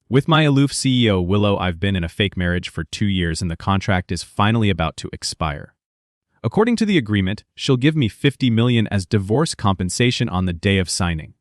With my aloof CEO, Willow, I've been in a fake marriage for 2 years and the contract is finally about to expire. According to the agreement, she'll give me $50 million as divorce compensation on the day of signing.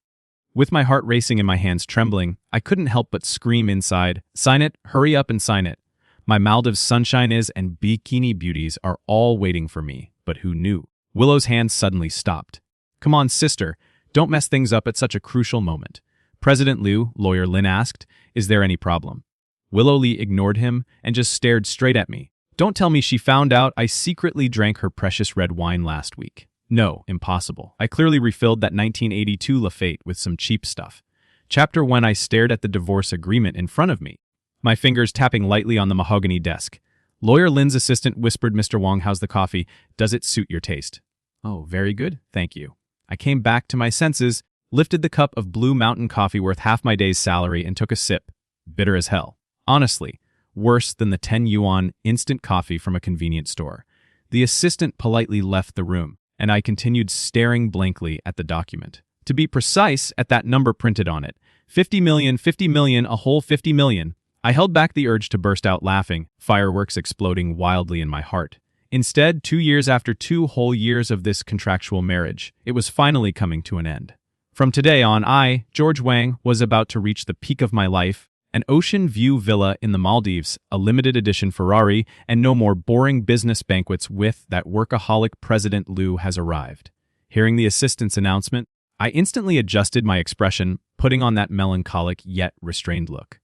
With my heart racing and my hands trembling, I couldn't help but scream inside, "Sign it, hurry up and sign it." My Maldives sunshine is and bikini beauties are all waiting for me, but who knew? Willow's hand suddenly stopped. "Come on, sister, don't mess things up at such a crucial moment." President Liu, Lawyer Lin asked, "Is there any problem?" Willow Lee ignored him and just stared straight at me. "Don't tell me she found out I secretly drank her precious red wine last week." No, impossible. I clearly refilled that 1982 Lafite with some cheap stuff. Chapter 1. I stared at the divorce agreement in front of me, my fingers tapping lightly on the mahogany desk. Lawyer Lin's assistant whispered, "Mr. Wong, how's the coffee? Does it suit your taste?" "Oh, very good, thank you." I came back to my senses, lifted the cup of Blue Mountain coffee worth half my day's salary and took a sip. Bitter as hell. Honestly, worse than the 10 yuan instant coffee from a convenience store. The assistant politely left the room, and I continued staring blankly at the document. To be precise, at that number printed on it. 50 million, 50 million, a whole 50 million. I held back the urge to burst out laughing, fireworks exploding wildly in my heart. Instead, 2 years after 2 whole years of this contractual marriage, it was finally coming to an end. From today on, I, George Wang, was about to reach the peak of my life, an ocean view villa in the Maldives, a limited edition Ferrari, and no more boring business banquets with that workaholic President Liu has arrived. Hearing the assistant's announcement, I instantly adjusted my expression, putting on that melancholic yet restrained look.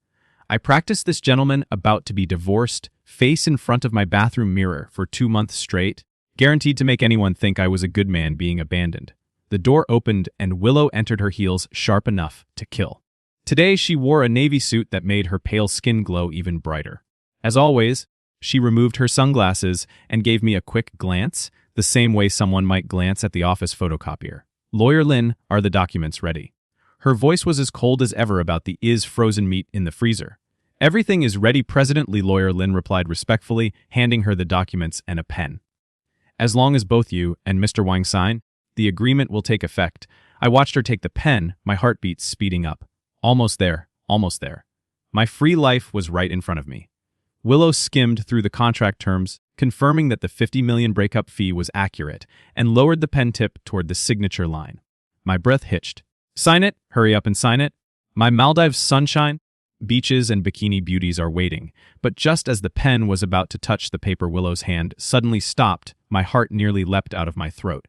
I practiced this gentleman about to be divorced, face in front of my bathroom mirror for 2 months straight, guaranteed to make anyone think I was a good man being abandoned. The door opened and Willow entered, her heels sharp enough to kill. Today she wore a navy suit that made her pale skin glow even brighter. As always, she removed her sunglasses and gave me a quick glance, the same way someone might glance at the office photocopier. "Lawyer Lin, are the documents ready?" Her voice was as cold as ever about the frozen meat in the freezer. "Everything is ready, President Lee," Lawyer Lin replied respectfully, handing her the documents and a pen. "As long as both you and Mr. Wang sign, the agreement will take effect." I watched her take the pen, my heartbeat speeding up. Almost there, almost there. My free life was right in front of me. Willow skimmed through the contract terms, confirming that the 50 million breakup fee was accurate, and lowered the pen tip toward the signature line. My breath hitched. "Sign it, hurry up and sign it." My Maldives sunshine, beaches and bikini beauties are waiting, but just as the pen was about to touch the paper, Willow's hand suddenly stopped. My heart nearly leapt out of my throat.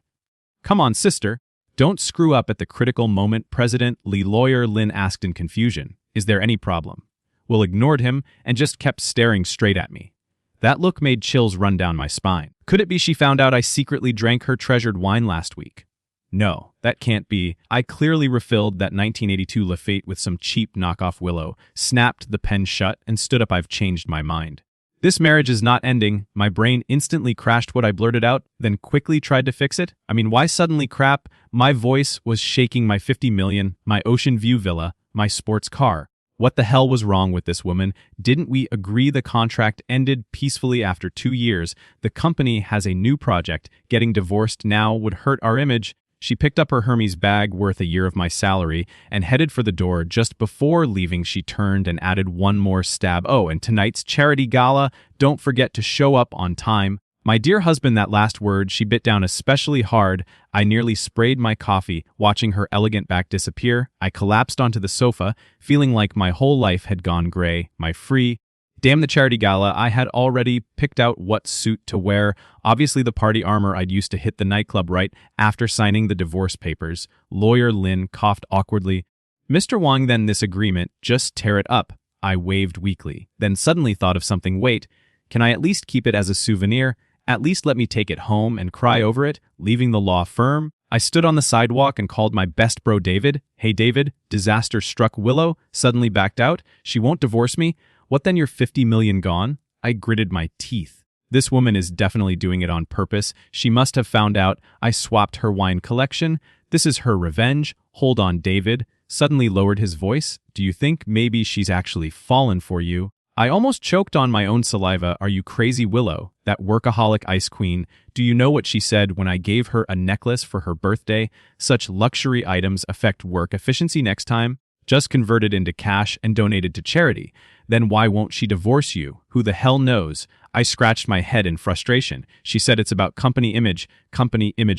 "Come on, sister. Don't screw up at the critical moment," President Lee, Lawyer Lin asked in confusion. "Is there any problem?" Will ignored him and just kept staring straight at me. That look made chills run down my spine. Could it be she found out I secretly drank her treasured wine last week? No, that can't be. I clearly refilled that 1982 Lafite with some cheap knockoff Willow, snapped the pen shut, and stood up. "I've changed my mind. This marriage is not ending." My brain instantly crashed what I blurted out, then quickly tried to fix it. Why suddenly crap? My voice was shaking. My 50 million, my ocean view villa, my sports car. What the hell was wrong with this woman? Didn't we agree the contract ended peacefully after 2 years? The company has a new project. Getting divorced now would hurt our image. She picked up her Hermes bag worth a year of my salary and headed for the door. Just before leaving, she turned and added one more stab. "Oh, and tonight's charity gala, don't forget to show up on time." My dear husband, that last word she bit down especially hard. I nearly sprayed my coffee, watching her elegant back disappear. I collapsed onto the sofa, feeling like my whole life had gone gray. My free, damn the charity gala, I had already picked out what suit to wear. Obviously the party armor I'd used to hit the nightclub right after signing the divorce papers. Lawyer Lin coughed awkwardly. "Mr. Wang, then this agreement, just tear it up." I waved weakly, then suddenly thought of something. "Wait, can I at least keep it as a souvenir? At least let me take it home and cry over it, leaving the law firm?" I stood on the sidewalk and called my best bro David. "Hey David, disaster struck." Willow suddenly backed out. "She won't divorce me." "What then, your 50 million gone?" I gritted my teeth. This woman is definitely doing it on purpose. She must have found out I swapped her wine collection. This is her revenge. "Hold on, David," suddenly lowered his voice. "Do you think maybe she's actually fallen for you?" I almost choked on my own saliva. "Are you crazy, Willow? That workaholic ice queen. Do you know what she said when I gave her a necklace for her birthday? Such luxury items affect work efficiency. Next time, Just convert it into cash and donate it to charity. Then why won't she divorce you? Who the hell knows? I scratched my head in frustration. She said it's about company image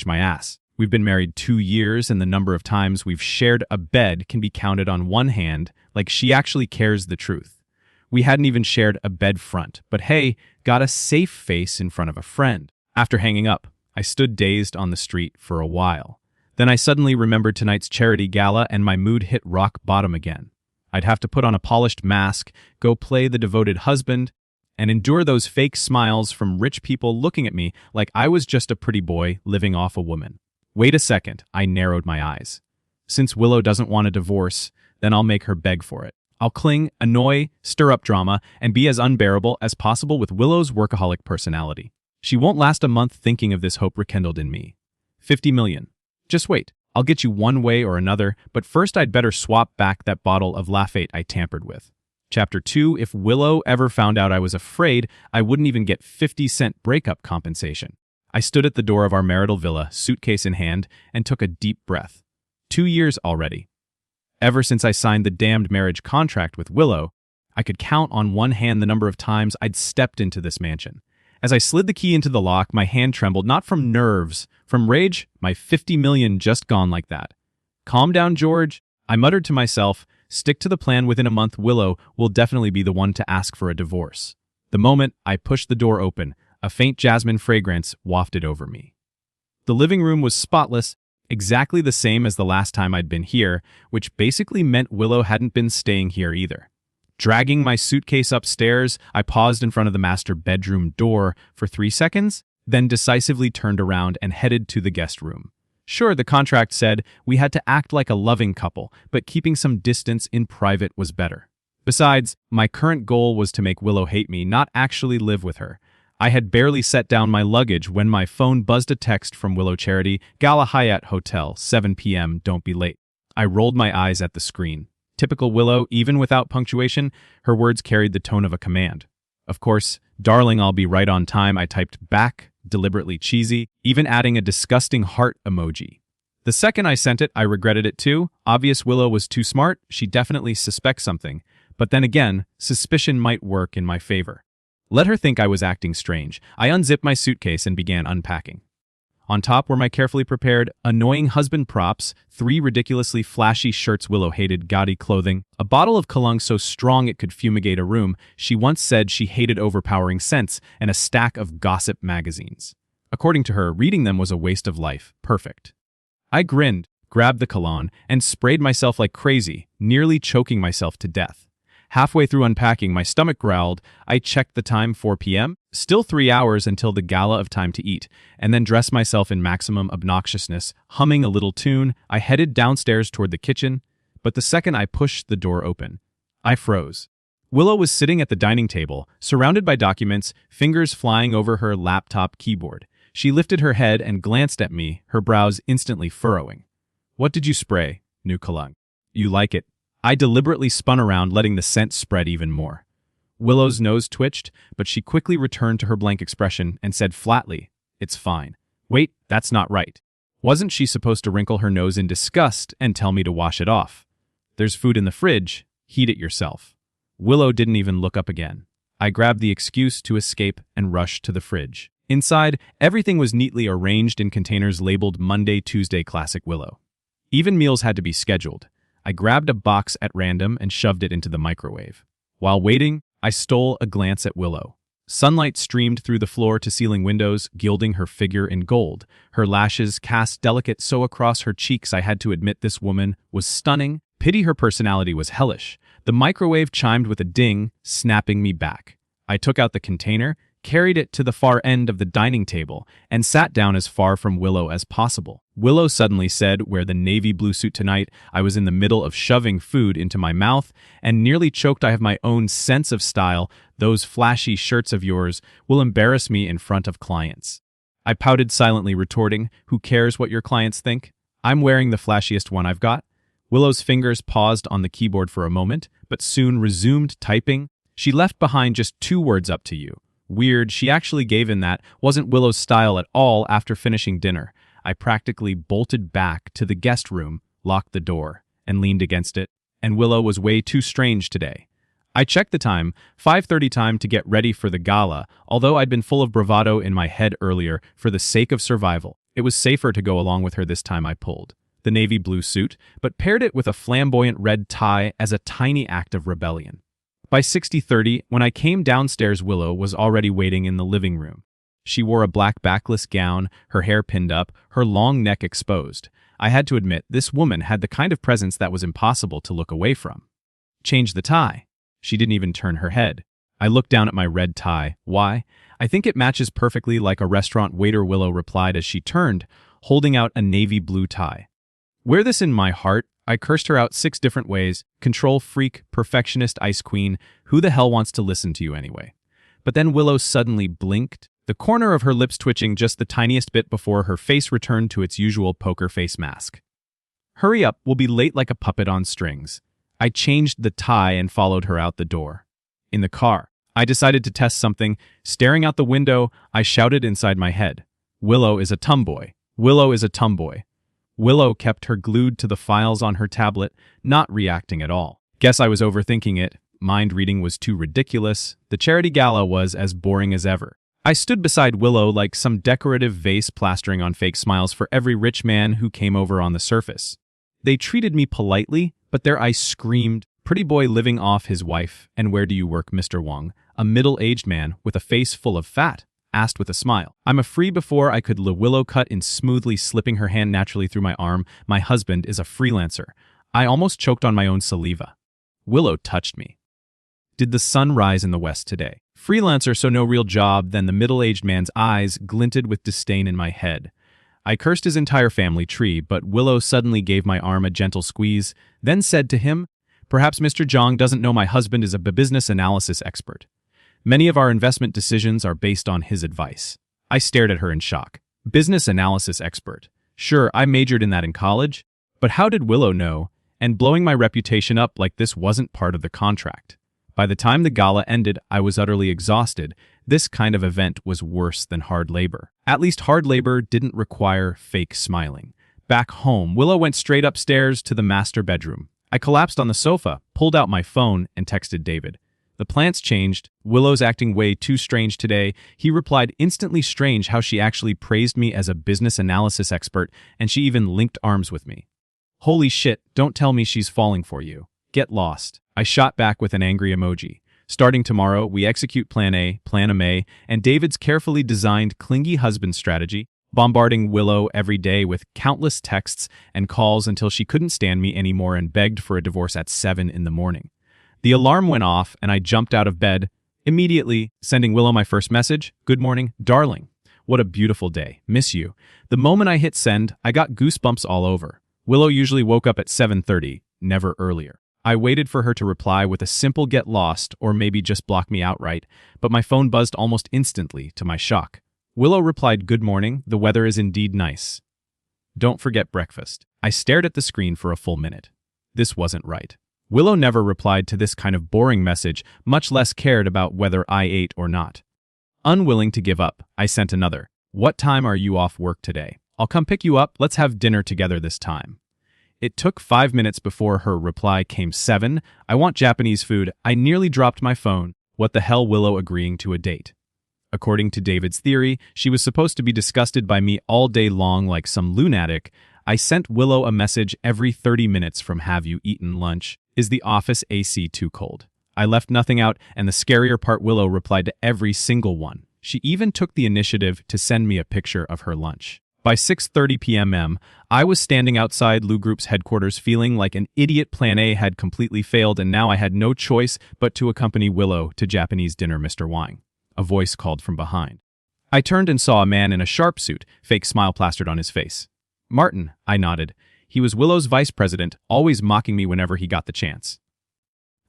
my ass. We've been married 2 years, and the number of times we've shared a bed can be counted on one hand, like she actually cares the truth. We hadn't even shared a bed front, but hey, got a safe face in front of a friend. After hanging up, I stood dazed on the street for a while. Then I suddenly remembered tonight's charity gala and my mood hit rock bottom again. I'd have to put on a polished mask, go play the devoted husband, and endure those fake smiles from rich people looking at me like I was just a pretty boy living off a woman. Wait a second, I narrowed my eyes. Since Willow doesn't want a divorce, then I'll make her beg for it. I'll cling, annoy, stir up drama, and be as unbearable as possible with Willow's workaholic personality. She won't last a month thinking of this hope rekindled in me. 50 million. Just wait. I'll get you one way or another, but first I'd better swap back that bottle of Lafayette I tampered with. Chapter 2. If Willow ever found out I was afraid, I wouldn't even get 50-cent breakup compensation. I stood at the door of our marital villa, suitcase in hand, and took a deep breath. 2 years already. Ever since I signed the damned marriage contract with Willow, I could count on one hand the number of times I'd stepped into this mansion. As I slid the key into the lock, my hand trembled, not from nerves, from rage. My 50 million just gone like that. Calm down, George. I muttered to myself, stick to the plan. Within a month, Willow will definitely be the one to ask for a divorce. The moment I pushed the door open, a faint jasmine fragrance wafted over me. The living room was spotless, exactly the same as the last time I'd been here, which basically meant Willow hadn't been staying here either. Dragging my suitcase upstairs, I paused in front of the master bedroom door for 3 seconds, then decisively turned around and headed to the guest room. Sure, the contract said we had to act like a loving couple, but keeping some distance in private was better. Besides, my current goal was to make Willow hate me, not actually live with her. I had barely set down my luggage when my phone buzzed a text from Willow Charity, Gala Hyatt Hotel, 7 p.m., don't be late. I rolled my eyes at the screen. Typical Willow, even without punctuation, her words carried the tone of a command. Of course, darling, I'll be right on time, I typed back, deliberately cheesy, even adding a disgusting heart emoji. The second I sent it, I regretted it too. Obvious Willow was too smart, she definitely suspects something. But then again, suspicion might work in my favor. Let her think I was acting strange. I unzipped my suitcase and began unpacking. On top were my carefully prepared, annoying husband props, 3 ridiculously flashy shirts Willow hated, gaudy clothing, a bottle of cologne so strong it could fumigate a room, she once said she hated overpowering scents, and a stack of gossip magazines. According to her, reading them was a waste of life. Perfect. I grinned, grabbed the cologne, and sprayed myself like crazy, nearly choking myself to death. Halfway through unpacking, my stomach growled. I checked the time, 4 p.m., still 3 hours until the gala of time to eat, and then dressed myself in maximum obnoxiousness, humming a little tune. I headed downstairs toward the kitchen, but the second I pushed the door open, I froze. Willow was sitting at the dining table, surrounded by documents, fingers flying over her laptop keyboard. She lifted her head and glanced at me, her brows instantly furrowing. What did you spray? New cologne. You like it? I deliberately spun around, letting the scent spread even more. Willow's nose twitched, but she quickly returned to her blank expression and said flatly, "It's fine." Wait, that's not right. Wasn't she supposed to wrinkle her nose in disgust and tell me to wash it off? There's food in the fridge. Heat it yourself. Willow didn't even look up again. I grabbed the excuse to escape and rushed to the fridge. Inside, everything was neatly arranged in containers labeled Monday, Tuesday, Classic Willow. Even meals had to be scheduled. I grabbed a box at random and shoved it into the microwave. While waiting, I stole a glance at Willow. Sunlight streamed through the floor-to-ceiling windows, gilding her figure in gold. Her lashes cast delicate so across her cheeks I had to admit this woman was stunning. Pity her personality was hellish. The microwave chimed with a ding, snapping me back. I took out the container, carried it to the far end of the dining table, and sat down as far from Willow as possible. Willow suddenly said, "Wear the navy blue suit tonight." I was in the middle of shoving food into my mouth and nearly choked. I have my own sense of style. Those flashy shirts of yours will embarrass me in front of clients. I pouted silently, retorting, "Who cares what your clients think? I'm wearing the flashiest one I've got." Willow's fingers paused on the keyboard for a moment, but soon resumed typing. She left behind just 2 words, "Up to you." Weird, she actually gave in. That wasn't Willow's style at all. After finishing dinner, I practically bolted back to the guest room, locked the door, and leaned against it. and Willow was way too strange today. I checked the time, 5:30 time to get ready for the gala, although I'd been full of bravado in my head earlier for the sake of survival. It was safer to go along with her this time. I pulled the navy blue suit, but paired it with a flamboyant red tie as a tiny act of rebellion. By 60:30, when I came downstairs, Willow was already waiting in the living room. She wore a black backless gown, her hair pinned up, her long neck exposed. I had to admit, this woman had the kind of presence that was impossible to look away from. Change the tie. She didn't even turn her head. I looked down at my red tie. Why? I think it matches perfectly like a restaurant waiter, Willow replied as she turned, holding out a navy blue tie. Wear this in my heart. I cursed her out 6 different ways. Control freak, perfectionist, ice queen. Who the hell wants to listen to you anyway? But then Willow suddenly blinked, the corner of her lips twitching just the tiniest bit before her face returned to its usual poker face mask. Hurry up, we'll be late like a puppet on strings. I changed the tie and followed her out the door. In the car, I decided to test something. Staring out the window, I shouted inside my head, Willow is a tomboy. Willow is a tomboy. Willow kept her glued to the files on her tablet, not reacting at all. Guess I was overthinking it. Mind reading was too ridiculous. The charity gala was as boring as ever. I stood beside Willow like some decorative vase plastering on fake smiles for every rich man who came over on the surface. They treated me politely, but their eyes screamed, pretty boy living off his wife. And where do you work, Mr. Wong? A middle-aged man with a face full of fat asked with a smile. I'm a free before I could. Willow cut in smoothly, slipping her hand naturally through my arm. My husband is a freelancer. I almost choked on my own saliva. Willow touched me. Did the sun rise in the west today? Freelancer, so no real job. Then the middle-aged man's eyes glinted with disdain in my head. I cursed his entire family tree, but Willow suddenly gave my arm a gentle squeeze, then said to him, perhaps Mr. Zhang doesn't know my husband is a business analysis expert. Many of our investment decisions are based on his advice. I stared at her in shock. Business analysis expert. Sure, I majored in that in college, but how did Willow know? And blowing my reputation up like this wasn't part of the contract. By the time the gala ended, I was utterly exhausted. This kind of event was worse than hard labor. At least hard labor didn't require fake smiling. Back home, Willow went straight upstairs to the master bedroom. I collapsed on the sofa, pulled out my phone, and texted David. The plans changed. Willow's acting way too strange today. He replied, instantly strange how she actually praised me as a business analysis expert, and she even linked arms with me. Holy shit, don't tell me she's falling for you. Get lost. I shot back with an angry emoji. Starting tomorrow, we execute Plan A, Plan A, and David's carefully designed clingy husband strategy, bombarding Willow every day with countless texts and calls until she couldn't stand me anymore and begged for a divorce at 7 in the morning. The alarm went off and I jumped out of bed, immediately sending Willow my first message, good morning, darling. What a beautiful day. Miss you. The moment I hit send, I got goosebumps all over. Willow usually woke up at 7:30, never earlier. I waited for her to reply with a simple get lost or maybe just block me outright, but my phone buzzed almost instantly to my shock. Willow replied, good morning, the weather is indeed nice. Don't forget breakfast. I stared at the screen for a full minute. This wasn't right. Willow never replied to this kind of boring message, much less cared about whether I ate or not. Unwilling to give up, I sent another. What time are you off work today? I'll come pick you up, let's have dinner together this time. It took 5 minutes before her reply came. 7. I want Japanese food. I nearly dropped my phone. What the hell, Willow agreeing to a date? According to David's theory, she was supposed to be disgusted by me all day long like some lunatic. I sent Willow a message every 30 minutes from have you eaten lunch? Is the office AC too cold? I left nothing out, and the scarier part, Willow replied to every single one. She even took the initiative to send me a picture of her lunch. By 6:30 p.m., I was standing outside Lu Group's headquarters feeling like an idiot. Plan A had completely failed, and now I had no choice but to accompany Willow to Japanese dinner. Mr. Wang. A voice called from behind. I turned and saw a man in a sharp suit, fake smile plastered on his face. Martin, I nodded. He was Willow's vice president, always mocking me whenever he got the chance.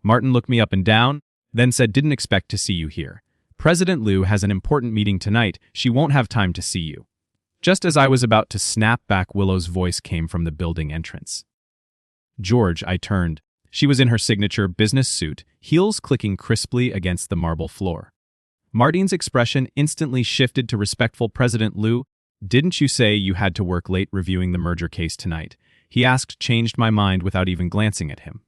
Martin looked me up and down, then said, didn't expect to see you here. President Liu has an important meeting tonight. She won't have time to see you. Just as I was about to snap back, Willow's voice came from the building entrance. George, I turned. She was in her signature business suit, heels clicking crisply against the marble floor. Martin's expression instantly shifted to respectful. President Liu, didn't you say you had to work late reviewing the merger case tonight? He asked, changed my mind without even glancing at him.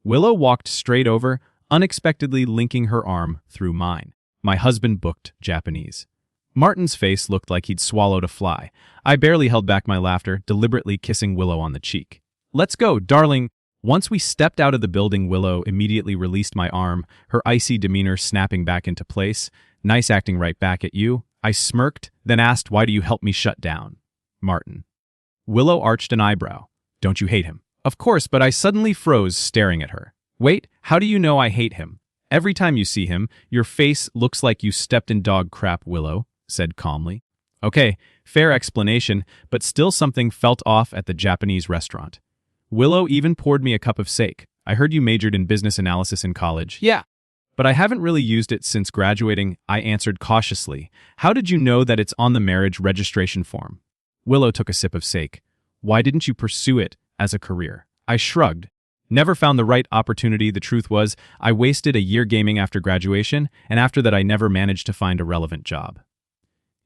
Willow walked straight over, unexpectedly linking her arm through mine. My husband booked Japanese. Martin's face looked like he'd swallowed a fly. I barely held back my laughter, deliberately kissing Willow on the cheek. "Let's go, darling." Once we stepped out of the building, Willow immediately released my arm, her icy demeanor snapping back into place. "Nice acting right back at you." I smirked, then asked, "Why do you help me shut down Martin?" Willow arched an eyebrow. "Don't you hate him?" "Of course," but I suddenly froze, staring at her. "Wait, how do you know I hate him?" "Every time you see him, your face looks like you stepped in dog crap," Willow said calmly. Okay, fair explanation, but still something felt off at the Japanese restaurant. Willow even poured me a cup of sake. "I heard you majored in business analysis in college." "Yeah, but I haven't really used it since graduating," I answered cautiously. "How did you know that it's on the marriage registration form?" Willow took a sip of sake. "Why didn't you pursue it as a career?" I shrugged. "Never found the right opportunity." The truth was, I wasted a year gaming after graduation, and after that I never managed to find a relevant job.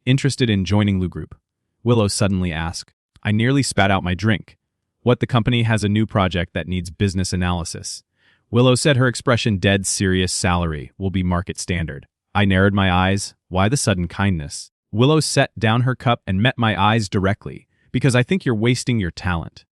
"Interested in joining Lou Group?" Willow suddenly asked. I nearly spat out my drink. "What, the company has a new project that needs business analysis?" Willow said, her expression dead serious. "Salary will be market standard." I narrowed my eyes. Why the sudden kindness? Willow set down her cup and met my eyes directly. "Because I think you're wasting your talent."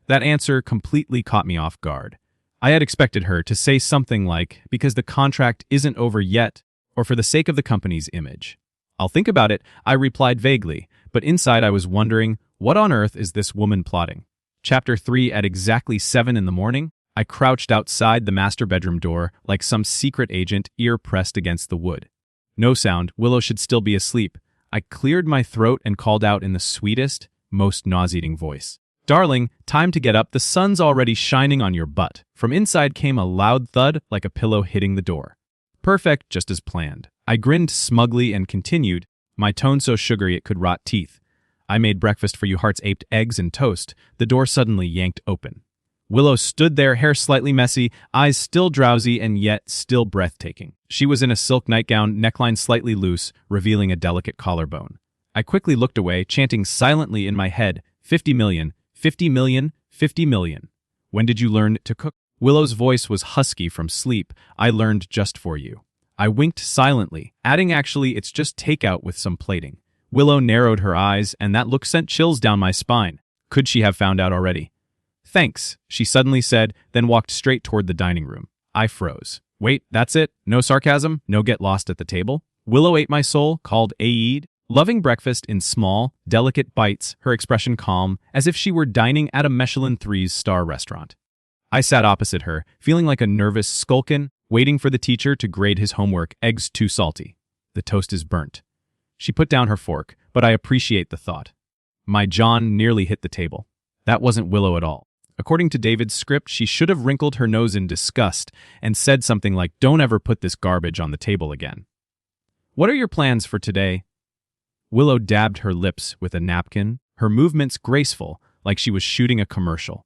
That answer completely caught me off guard. I had expected her to say something like, "Because the contract isn't over yet," or "for the sake of the company's image." "I'll think about it," I replied vaguely, but inside I was wondering, what on earth is this woman plotting? Chapter 3. At exactly 7 in the morning, I crouched outside the master bedroom door like some secret agent, ear pressed against the wood. No sound. Willow should still be asleep. I cleared my throat and called out in the sweetest, most nauseating voice. "Darling, time to get up. The sun's already shining on your butt." From inside came a loud thud like a pillow hitting the door. Perfect, just as planned. I grinned smugly and continued, my tone so sugary it could rot teeth. "I made breakfast for you, hearts-aped eggs and toast." The door suddenly yanked open. Willow stood there, hair slightly messy, eyes still drowsy and yet still breathtaking. She was in a silk nightgown, neckline slightly loose, revealing a delicate collarbone. I quickly looked away, chanting silently in my head, 50 million, 50 million, 50 million. "When did you learn to cook?" Willow's voice was husky from sleep. "I learned just for you." I winked silently, adding, "Actually, it's just takeout with some plating." Willow narrowed her eyes, and that look sent chills down my spine. Could she have found out already? "Thanks," she suddenly said, then walked straight toward the dining room. I froze. "Wait, that's it? No sarcasm? No get lost at the table?" Willow ate my soul, called Aid, loving breakfast in small, delicate bites, her expression calm, as if she were dining at a Michelin 3-star restaurant. I sat opposite her, feeling like a nervous skulkin, waiting for the teacher to grade his homework. "Eggs too salty. The toast is burnt." She put down her fork, but I appreciate the thought. My jaw nearly hit the table. That wasn't Willow at all. According to David's script, she should have wrinkled her nose in disgust and said something like, "Don't ever put this garbage on the table again." "What are your plans for today?" Willow dabbed her lips with a napkin, her movements graceful, like she was shooting a commercial.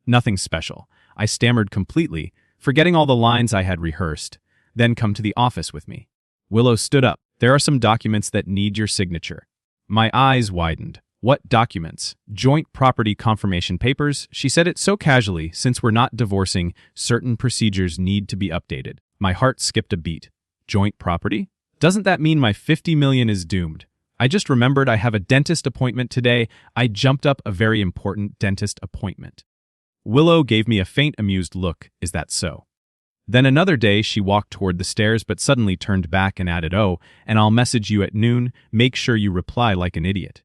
"Nothing special." I stammered completely, forgetting all the lines I had rehearsed. "Then come to the office with me." Willow stood up. "There are some documents that need your signature." My eyes widened. "What documents?" "Joint property confirmation papers." She said it so casually. "Since we're not divorcing, certain procedures need to be updated." My heart skipped a beat. Joint property? Doesn't that mean my 50 million is doomed? I just remembered I have a dentist appointment today. I jumped up. A very important dentist appointment. Willow gave me a faint amused look. "Is that so?" Then another day she walked toward the stairs but suddenly turned back and added, "Oh, and I'll message you at noon. Make sure you reply like an idiot."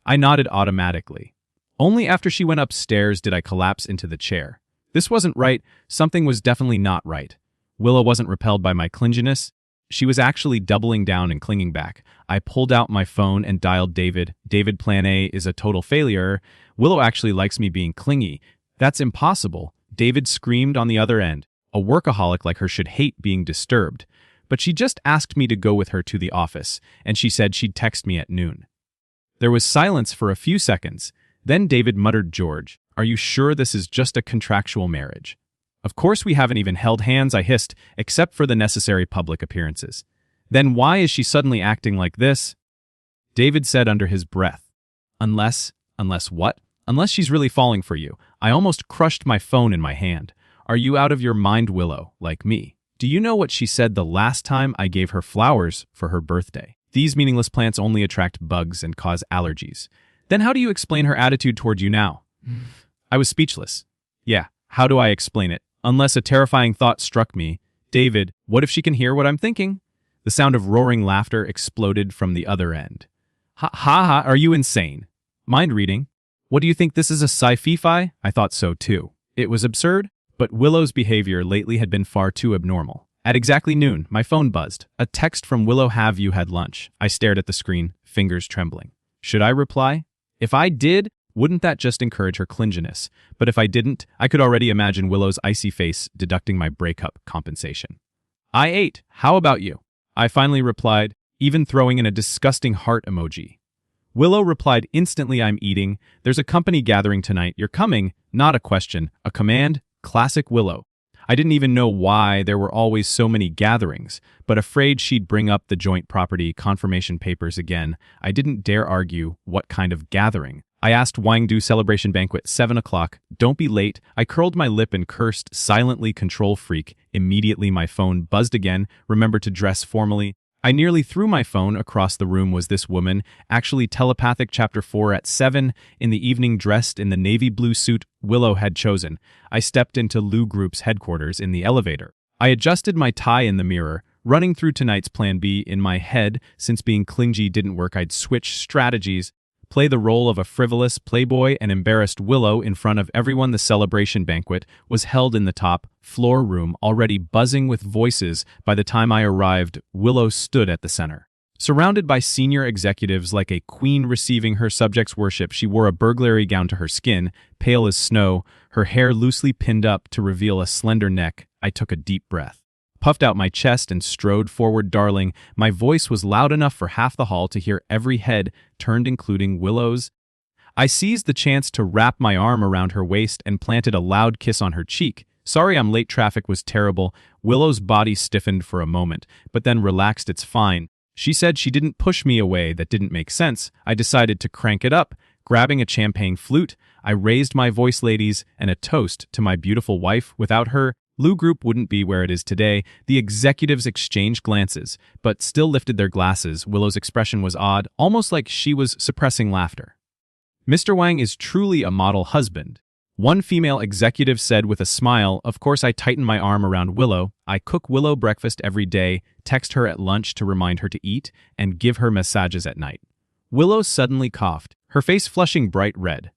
I nodded automatically. Only after she went upstairs did I collapse into the chair. This wasn't right. Something was definitely not right. Willow wasn't repelled by my clinginess. She was actually doubling down and clinging back. I pulled out my phone and dialed David. "David, plan A is a total failure. Willow actually likes me being clingy." "That's impossible," David screamed on the other end. A workaholic like her should hate being disturbed. But she just asked me to go with her to the office, and she said she'd text me at noon. There was silence for a few seconds. Then David muttered, "George, are you sure this is just a contractual marriage?" "Of course we haven't even held hands," I hissed, "except for the necessary public appearances." "Then why is she suddenly acting like this?" David said under his breath. Unless what? Unless she's really falling for you." I almost crushed my phone in my hand. Are you out of your mind, Willow, like me? Do you know what she said the last time I gave her flowers for her birthday? These meaningless plants only attract bugs and cause allergies. Then how do you explain her attitude toward you now? I was speechless. Yeah, how do I explain it? Unless a terrifying thought struck me. David, what if she can hear what I'm thinking? The sound of roaring laughter exploded from the other end. Ha ha ha, are you insane? Mind reading? What do you think, this is a sci-fi? I thought so too. It was absurd, but Willow's behavior lately had been far too abnormal. At exactly noon, my phone buzzed. A text from Willow: have you had lunch? I stared at the screen, fingers trembling. Should I reply? If I did, wouldn't that just encourage her clinginess? But if I didn't, I could already imagine Willow's icy face deducting my breakup compensation. I ate. How about you? I finally replied, even throwing in a disgusting heart emoji. Willow replied instantly, I'm eating. There's a company gathering tonight. You're coming? Not a question, a command. Classic Willow. I didn't even know why there were always so many gatherings, but afraid she'd bring up the joint property confirmation papers again, I didn't dare argue what kind of gathering. I asked Wangdu celebration banquet, 7 o'clock. Don't be late. I curled my lip and cursed, silently, control freak. Immediately my phone buzzed again. Remember to dress formally. I nearly threw my phone across the room. Was this woman actually telepathic? Chapter 4 at 7 in the evening, dressed in the navy blue suit Willow had chosen. I stepped into Lu Group's headquarters in the elevator. I adjusted my tie in the mirror, running through tonight's plan B in my head. Since being clingy didn't work, I'd switch strategies. Play the role of a frivolous playboy and embarrassed Willow in front of everyone. The celebration banquet was held in the top floor room, already buzzing with voices. By the time I arrived, Willow stood at the center. Surrounded by senior executives like a queen receiving her subjects' worship, she wore a burglary gown to her skin, pale as snow, her hair loosely pinned up to reveal a slender neck. I took a deep breath, puffed out my chest, and strode forward. Darling, my voice was loud enough for half the hall to hear. Every head turned, including Willow's. I seized the chance to wrap my arm around her waist and planted a loud kiss on her cheek. Sorry I'm late, traffic was terrible. Willow's body stiffened for a moment, but then relaxed. It's fine. She said she didn't push me away. That didn't make sense. I decided to crank it up. Grabbing a champagne flute, I raised my voice, ladies, and a toast to my beautiful wife. Without her, Lu Group wouldn't be where it is today. The executives exchanged glances, but still lifted their glasses. Willow's expression was odd, almost like she was suppressing laughter. Mr. Wang is truly a model husband, one female executive said with a smile. Of course, I tightened my arm around Willow. I cook Willow breakfast every day, text her at lunch to remind her to eat, and give her massages at night. Willow suddenly coughed, her face flushing bright red.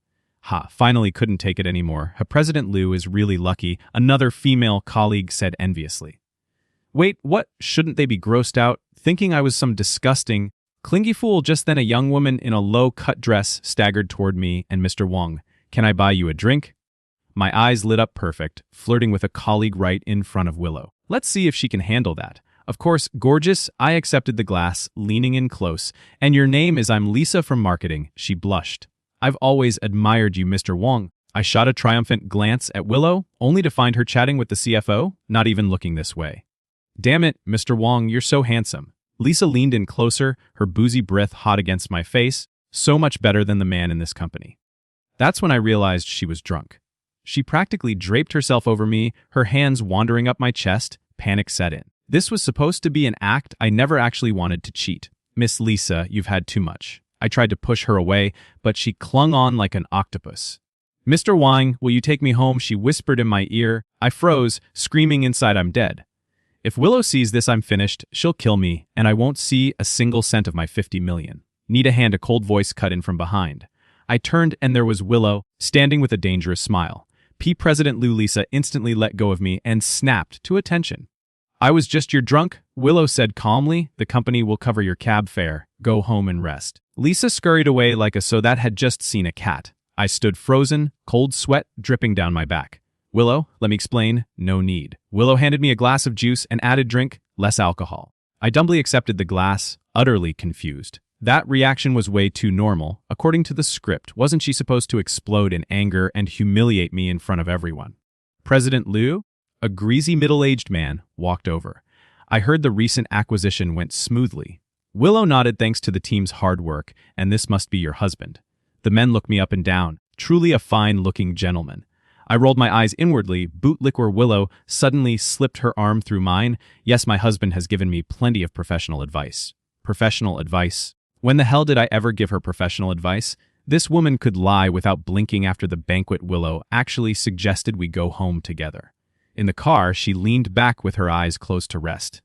Finally couldn't take it anymore. President Liu is really lucky, another female colleague said enviously. Wait, what? Shouldn't they be grossed out, thinking I was some disgusting, clingy fool? Just then a young woman in a low-cut dress staggered toward me and Mr. Wang. Can I buy you a drink? My eyes lit up. Perfect, flirting with a colleague right in front of Willow. Let's see if she can handle that. Of course, gorgeous. I accepted the glass, leaning in close. And your name is? I'm Lisa from marketing. She blushed. I've always admired you, Mr. Wang. I shot a triumphant glance at Willow, only to find her chatting with the CFO, not even looking this way. Damn it, Mr. Wang, you're so handsome. Lisa leaned in closer, her boozy breath hot against my face. So much better than the man in this company. That's when I realized she was drunk. She practically draped herself over me, her hands wandering up my chest. Panic set in. This was supposed to be an act. I never actually wanted to cheat. Miss Lisa, you've had too much. I tried to push her away, but she clung on like an octopus. Mr. Wang, will you take me home? She whispered in my ear. I froze, screaming inside, I'm dead. If Willow sees this, I'm finished. She'll kill me, and I won't see a single cent of my 50 million. Need a hand? A cold voice cut in from behind. I turned and there was Willow, standing with a dangerous smile. President Liu. Lisa instantly let go of me and snapped to attention. I was just your drunk, Willow said calmly. The company will cover your cab fare. Go home and rest. Lisa scurried away like a so that had just seen a cat. I stood frozen, cold sweat dripping down my back. Willow, let me explain. No need. Willow handed me a glass of juice, an added drink, less alcohol. I dumbly accepted the glass, utterly confused. That reaction was way too normal. According to the script, wasn't she supposed to explode in anger and humiliate me in front of everyone? President Liu, a greasy middle-aged man, walked over. I heard the recent acquisition went smoothly. Willow nodded. Thanks to the team's hard work, and this must be your husband. The men looked me up and down. Truly a fine-looking gentleman. I rolled my eyes inwardly. Bootlicker Willow suddenly slipped her arm through mine. Yes, my husband has given me plenty of professional advice. Professional advice? When the hell did I ever give her professional advice? This woman could lie without blinking after the banquet. Willow actually suggested we go home together. In the car, she leaned back with her eyes closed to rest.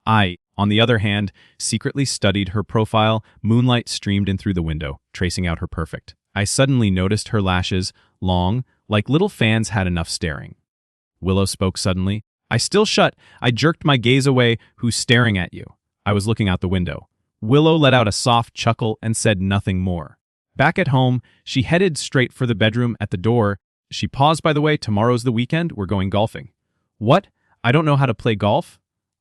I, on the other hand, secretly studied her profile. Moonlight streamed in through the window, tracing out her perfect. I suddenly noticed her lashes, long, like little fans had enough staring. Willow spoke suddenly. I still shut. I jerked my gaze away. Who's staring at you? I was looking out the window. Willow let out a soft chuckle and said nothing more. Back at home, she headed straight for the bedroom. At the door, she paused. By the way, tomorrow's the weekend. We're going golfing. What? I don't know how to play golf?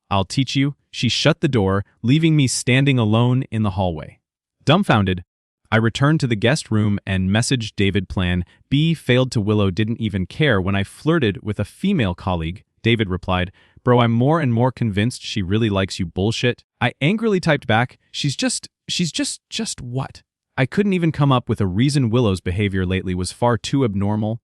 I'll teach you. She shut the door, leaving me standing alone in the hallway. Dumbfounded, I returned to the guest room and messaged David. Plan B failed. To Willow didn't even care when I flirted with a female colleague. David replied, "Bro, I'm more and more convinced she really likes you." Bullshit. I angrily typed back, she's just what? I couldn't even come up with a reason. Willow's behavior lately was far too abnormal.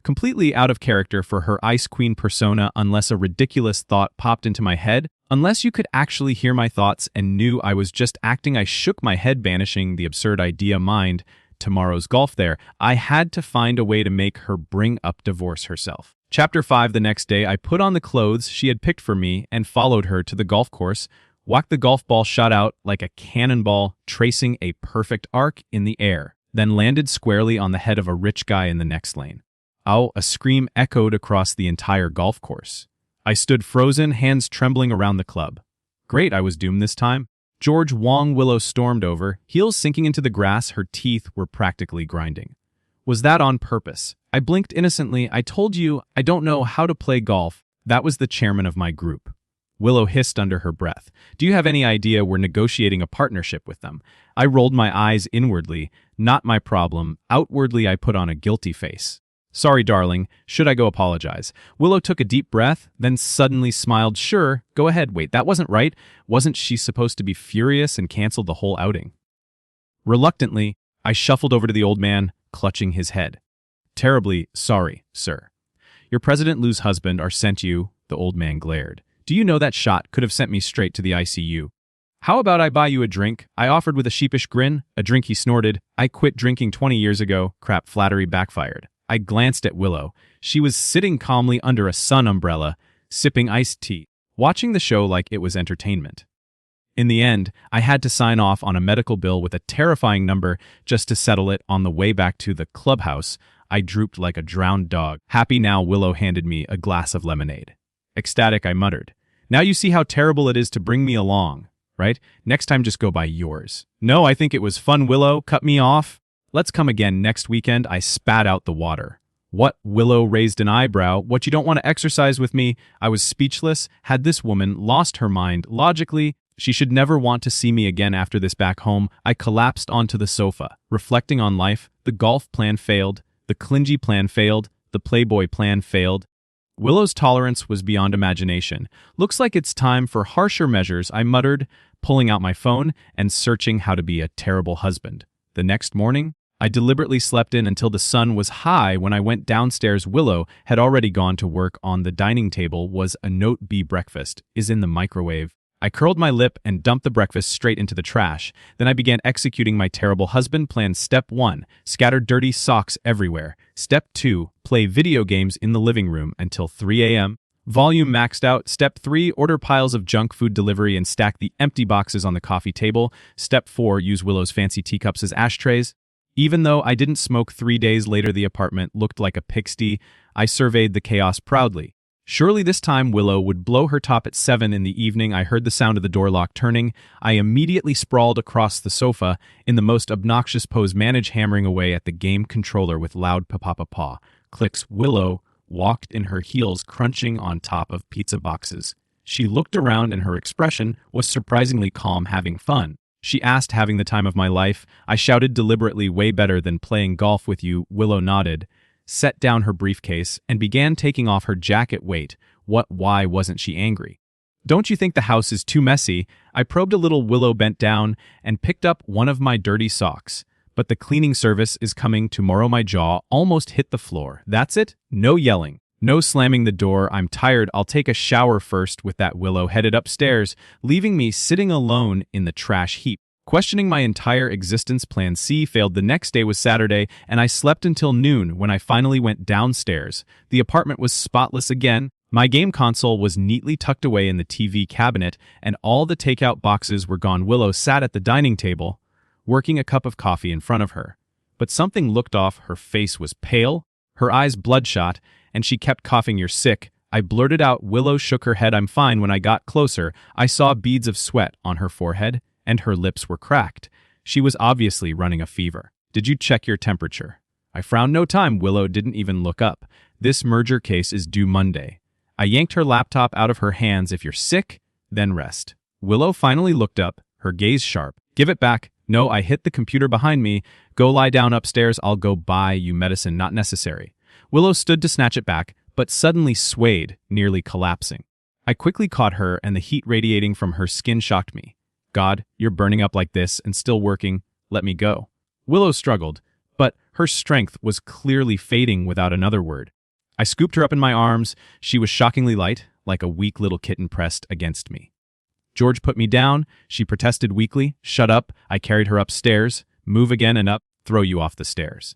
Completely out of character for her Ice Queen persona, unless a ridiculous thought popped into my head. Unless you could actually hear my thoughts and knew I was just acting. I shook my head, banishing the absurd idea. Mind, tomorrow's golf there. I had to find a way to make her bring up divorce herself. Chapter 5. The next day, I put on the clothes she had picked for me and followed her to the golf course. Whacked. The golf ball shot out like a cannonball, tracing a perfect arc in the air, then landed squarely on the head of a rich guy in the next lane. Oh, a scream echoed across the entire golf course. I stood frozen, hands trembling around the club. Great, I was doomed this time. George Wong. Willow stormed over, heels sinking into the grass. Her teeth were practically grinding. Was that on purpose? I blinked innocently. I told you, I don't know how to play golf. That was the chairman of my group. Willow hissed under her breath. Do you have any idea we're negotiating a partnership with them? I rolled my eyes inwardly. Not my problem. Outwardly, I put on a guilty face. Sorry, darling. Should I go apologize? Willow took a deep breath, then suddenly smiled. Sure, go ahead. Wait, that wasn't right. Wasn't she supposed to be furious and canceled the whole outing? Reluctantly, I shuffled over to the old man, clutching his head. Terribly sorry, sir. Your President Lou's husband are sent you, the old man glared. Do you know that shot could have sent me straight to the ICU? How about I buy you a drink? I offered with a sheepish grin. A drink, he snorted. I quit drinking 20 years ago. Crap, flattery backfired. I glanced at Willow. She was sitting calmly under a sun umbrella, sipping iced tea, watching the show like it was entertainment. In the end, I had to sign off on a medical bill with a terrifying number just to settle it. On the way back to the clubhouse, I drooped like a drowned dog. Happy now, Willow handed me a glass of lemonade. Ecstatic, I muttered. Now you see how terrible it is to bring me along, right? Next time just go by yours. No, I think it was fun. Willow cut me off. Let's come again next weekend. I spat out the water. What? Willow raised an eyebrow. What, you don't want to exercise with me? I was speechless. Had this woman lost her mind? Logically, she should never want to see me again after this. Back home, I collapsed onto the sofa, reflecting on life. The golf plan failed. The clingy plan failed. The Playboy plan failed. Willow's tolerance was beyond imagination. Looks like it's time for harsher measures, I muttered, pulling out my phone and searching how to be a terrible husband. The next morning, I deliberately slept in until the sun was high. When I went downstairs, Willow had already gone to work. On the dining table was a note. B breakfast is in the microwave. I curled my lip and dumped the breakfast straight into the trash. Then I began executing my terrible husband plan. Step 1, scatter dirty socks everywhere. Step 2, play video games in the living room until 3 a.m. Volume maxed out. Step 3, order piles of junk food delivery and stack the empty boxes on the coffee table. Step 4, use Willow's fancy teacups as ashtrays. Even though I didn't smoke 3 days later, the apartment looked like a pigsty. I surveyed the chaos proudly. Surely this time Willow would blow her top at 7 in the evening. I heard the sound of the door lock turning. I immediately sprawled across the sofa in the most obnoxious pose, manage hammering away at the game controller with loud pa-pa-pa-paw clicks. Willow walked in her heels, crunching on top of pizza boxes. She looked around and her expression was surprisingly calm. Having fun? She asked. Having the time of my life. I shouted deliberately. Way better than playing golf with you. Willow nodded, set down her briefcase, and began taking off her jacket. Wait, what? Why wasn't she angry? Don't you think the house is too messy? I probed a little. Willow bent down and picked up one of my dirty socks. but the cleaning service is coming tomorrow. My jaw almost hit the floor. That's it? No yelling. No slamming the door. I'm tired. I'll take a shower first. With that, Willow headed upstairs, leaving me sitting alone in the trash heap. Questioning my entire existence, plan C failed. The next day was Saturday, and I slept until noon when I finally went downstairs. The apartment was spotless again. My game console was neatly tucked away in the TV cabinet, and all the takeout boxes were gone. Willow sat at the dining table, working a cup of coffee in front of her. But something looked off. Her face was pale, her eyes bloodshot, and she kept coughing. "You're sick." I blurted out. Willow shook her head. "I'm fine." When I got closer, I saw beads of sweat on her forehead, and her lips were cracked. She was obviously running a fever. "Did you check your temperature?" I frowned. "No time." Willow didn't even look up. "This merger case is due Monday." I yanked her laptop out of her hands. "If you're sick, then rest." Willow finally looked up, her gaze sharp. "Give it back." "No." I hit the computer behind me. "Go lie down upstairs. I'll go buy you medicine." "Not necessary." Willow stood to snatch it back, but suddenly swayed, nearly collapsing. I quickly caught her, and the heat radiating from her skin shocked me. "God, you're burning up like this and still working. Let me go." Willow struggled, but her strength was clearly fading. Without another word, I scooped her up in my arms. She was shockingly light, like a weak little kitten pressed against me. "George, put me down." She protested weakly. "Shut up." I carried her upstairs. "Move again and up. Throw you off the stairs."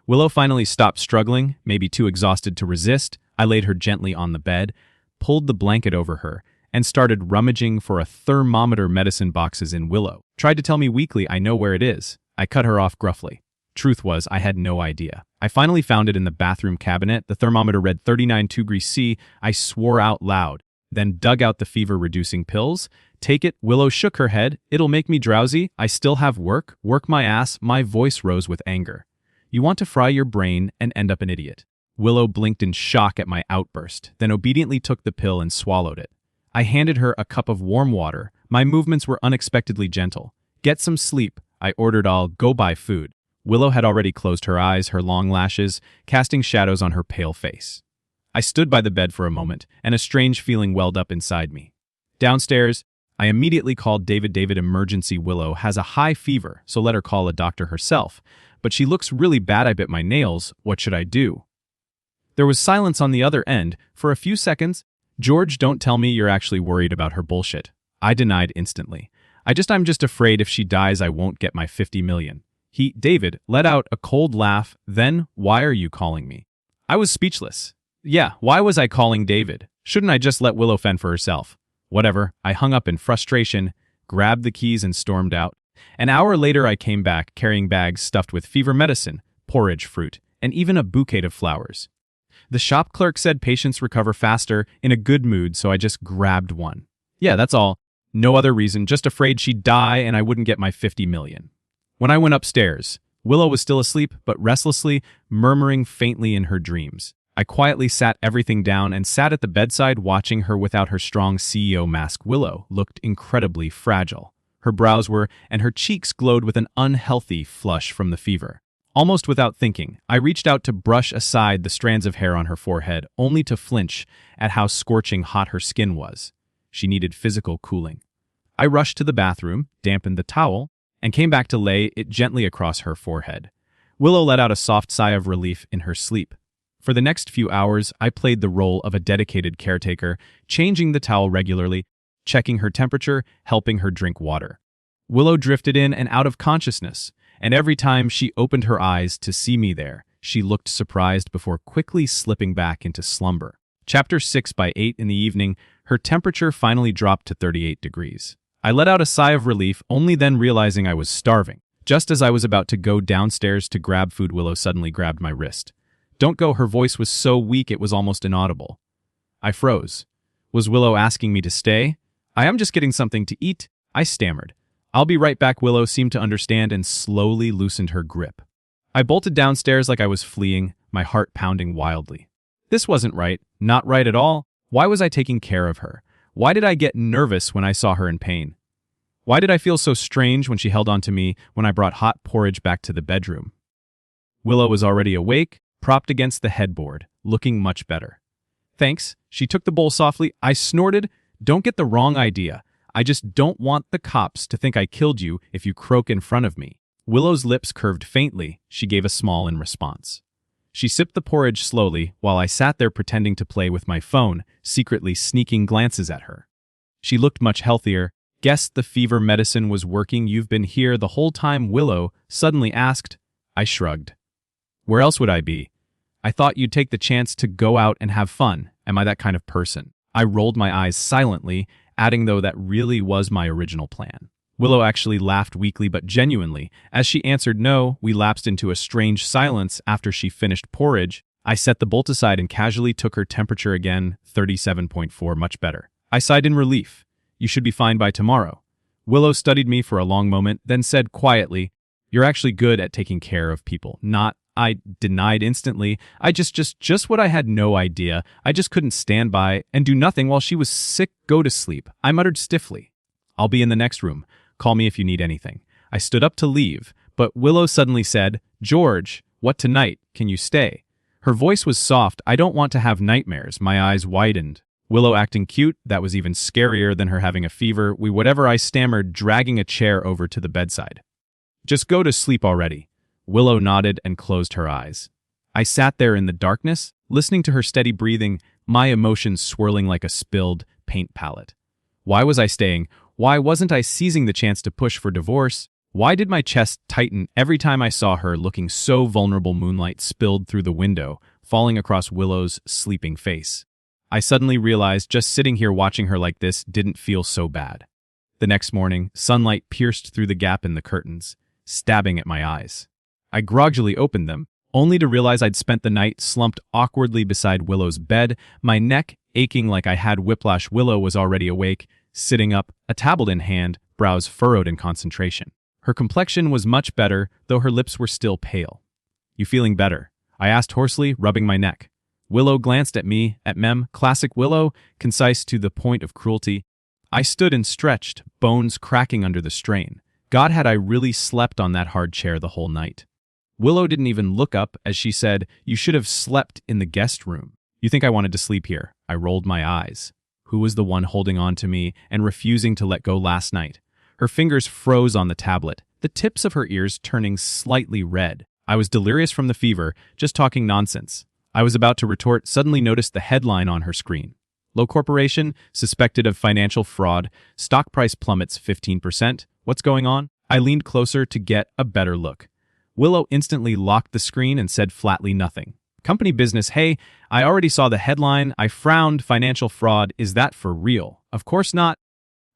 Willow finally stopped struggling, maybe too exhausted to resist. I laid her gently on the bed, pulled the blanket over her, and started rummaging for a thermometer. Medicine boxes in. Willow tried to tell me weakly, "I know where it is." I cut her off gruffly. Truth was, I had no idea. I finally found it in the bathroom cabinet. The thermometer read 39 degrees C. I swore out loud, then dug out the fever-reducing pills. "Take it." Willow shook her head. "It'll make me drowsy. I still have work." "Work my ass." My voice rose with anger. "You want to fry your brain and end up an idiot." Willow blinked in shock at my outburst, then obediently took the pill and swallowed it. I handed her a cup of warm water. My movements were unexpectedly gentle. "Get some sleep," I ordered. "I'll go buy food." Willow had already closed her eyes, her long lashes casting shadows on her pale face. I stood by the bed for a moment, and a strange feeling welled up inside me. Downstairs, I immediately called David. "David, emergency. Willow has a high fever, so let her call a doctor herself. But she looks really bad." I bit my nails. "What should I do?" There was silence on the other end. For a few seconds, "George, don't tell me you're actually worried about her bullshit." I denied instantly. I'm just afraid if she dies I won't get my 50 million. David let out a cold laugh. "Then, why are you calling me?" I was speechless. Yeah, why was I calling David? Shouldn't I just let Willow fend for herself? Whatever. I hung up in frustration, grabbed the keys and stormed out. An hour later I came back, carrying bags stuffed with fever medicine, porridge, fruit, and even a bouquet of flowers. The shop clerk said patients recover faster, in a good mood, so I just grabbed one. Yeah, that's all. No other reason, just afraid she'd die and I wouldn't get my 50 million. When I went upstairs, Willow was still asleep, but restlessly, murmuring faintly in her dreams. I quietly sat everything down and sat at the bedside watching her without her strong CEO mask. Willow looked incredibly fragile. Her brows were, and her cheeks glowed with an unhealthy flush from the fever. Almost without thinking, I reached out to brush aside the strands of hair on her forehead, only to flinch at how scorching hot her skin was. She needed physical cooling. I rushed to the bathroom, dampened the towel, and came back to lay it gently across her forehead. Willow let out a soft sigh of relief in her sleep. For the next few hours, I played the role of a dedicated caretaker, changing the towel regularly, checking her temperature, helping her drink water. Willow drifted in and out of consciousness, and every time she opened her eyes to see me there, she looked surprised before quickly slipping back into slumber. Chapter 6. By 8 in the evening, her temperature finally dropped to 38 degrees. I let out a sigh of relief, only then realizing I was starving. Just as I was about to go downstairs to grab food, Willow suddenly grabbed my wrist. "Don't go." Her voice was so weak it was almost inaudible. I froze. Was Willow asking me to stay? "I am just getting something to eat," I stammered. "I'll be right back." Willow seemed to understand and slowly loosened her grip. I bolted downstairs like I was fleeing, my heart pounding wildly. This wasn't right, not right at all. Why was I taking care of her? Why did I get nervous when I saw her in pain? Why did I feel so strange when she held on to me when I brought hot porridge back to the bedroom? Willow was already awake, propped against the headboard, looking much better. "Thanks." She took the bowl softly. I snorted. "Don't get the wrong idea. I just don't want the cops to think I killed you if you croak in front of me." Willow's lips curved faintly. She gave a smile in response. She sipped the porridge slowly while I sat there pretending to play with my phone, secretly sneaking glances at her. She looked much healthier. Guessed the fever medicine was working. You've been here the whole time, Willow suddenly asked. I shrugged. Where else would I be? I thought you'd take the chance to go out and have fun. Am I that kind of person? I rolled my eyes silently, adding though that really was my original plan. Willow actually laughed weakly but genuinely. As she answered no, we lapsed into a strange silence. After she finished porridge, I set the bolt aside and casually took her temperature again, 37.4, much better. I sighed in relief. You should be fine by tomorrow. Willow studied me for a long moment, then said quietly, You're actually good at taking care of people. Not, I denied instantly. Just what I had no idea. I just couldn't stand by and do nothing while she was sick. Go to sleep. I muttered stiffly. I'll be in the next room. Call me if you need anything. I stood up to leave, but Willow suddenly said, George, what tonight? Can you stay? Her voice was soft. I don't want to have nightmares. My eyes widened. Willow acting cute, that was even scarier than her having a fever. Whatever, I stammered, dragging a chair over to the bedside. Just go to sleep already. Willow nodded and closed her eyes. I sat there in the darkness, listening to her steady breathing, my emotions swirling like a spilled paint palette. Why was I staying? Why wasn't I seizing the chance to push for divorce? Why did my chest tighten every time I saw her looking so vulnerable? Moonlight spilled through the window, falling across Willow's sleeping face. I suddenly realized just sitting here watching her like this didn't feel so bad. The next morning, sunlight pierced through the gap in the curtains, stabbing at my eyes. I groggily opened them, only to realize I'd spent the night slumped awkwardly beside Willow's bed, my neck aching like I had whiplash. Willow was already awake, sitting up, a tablet in hand, brows furrowed in concentration. Her complexion was much better, though her lips were still pale. You feeling better? I asked hoarsely, rubbing my neck. Willow glanced at me, at Mem, classic Willow, concise to the point of cruelty. I stood and stretched, bones cracking under the strain. God, had I really slept on that hard chair the whole night? Willow didn't even look up as she said, You should have slept in the guest room. You think I wanted to sleep here? I rolled my eyes. Who was the one holding on to me and refusing to let go last night? Her fingers froze on the tablet, the tips of her ears turning slightly red. I was delirious from the fever, just talking nonsense. I was about to retort, suddenly noticed the headline on her screen. Low Corporation, suspected of financial fraud, stock price plummets 15%. What's going on? I leaned closer to get a better look. Willow instantly locked the screen and said flatly nothing. Company business, hey, I already saw the headline. I frowned. Financial fraud, is that for real? Of course not.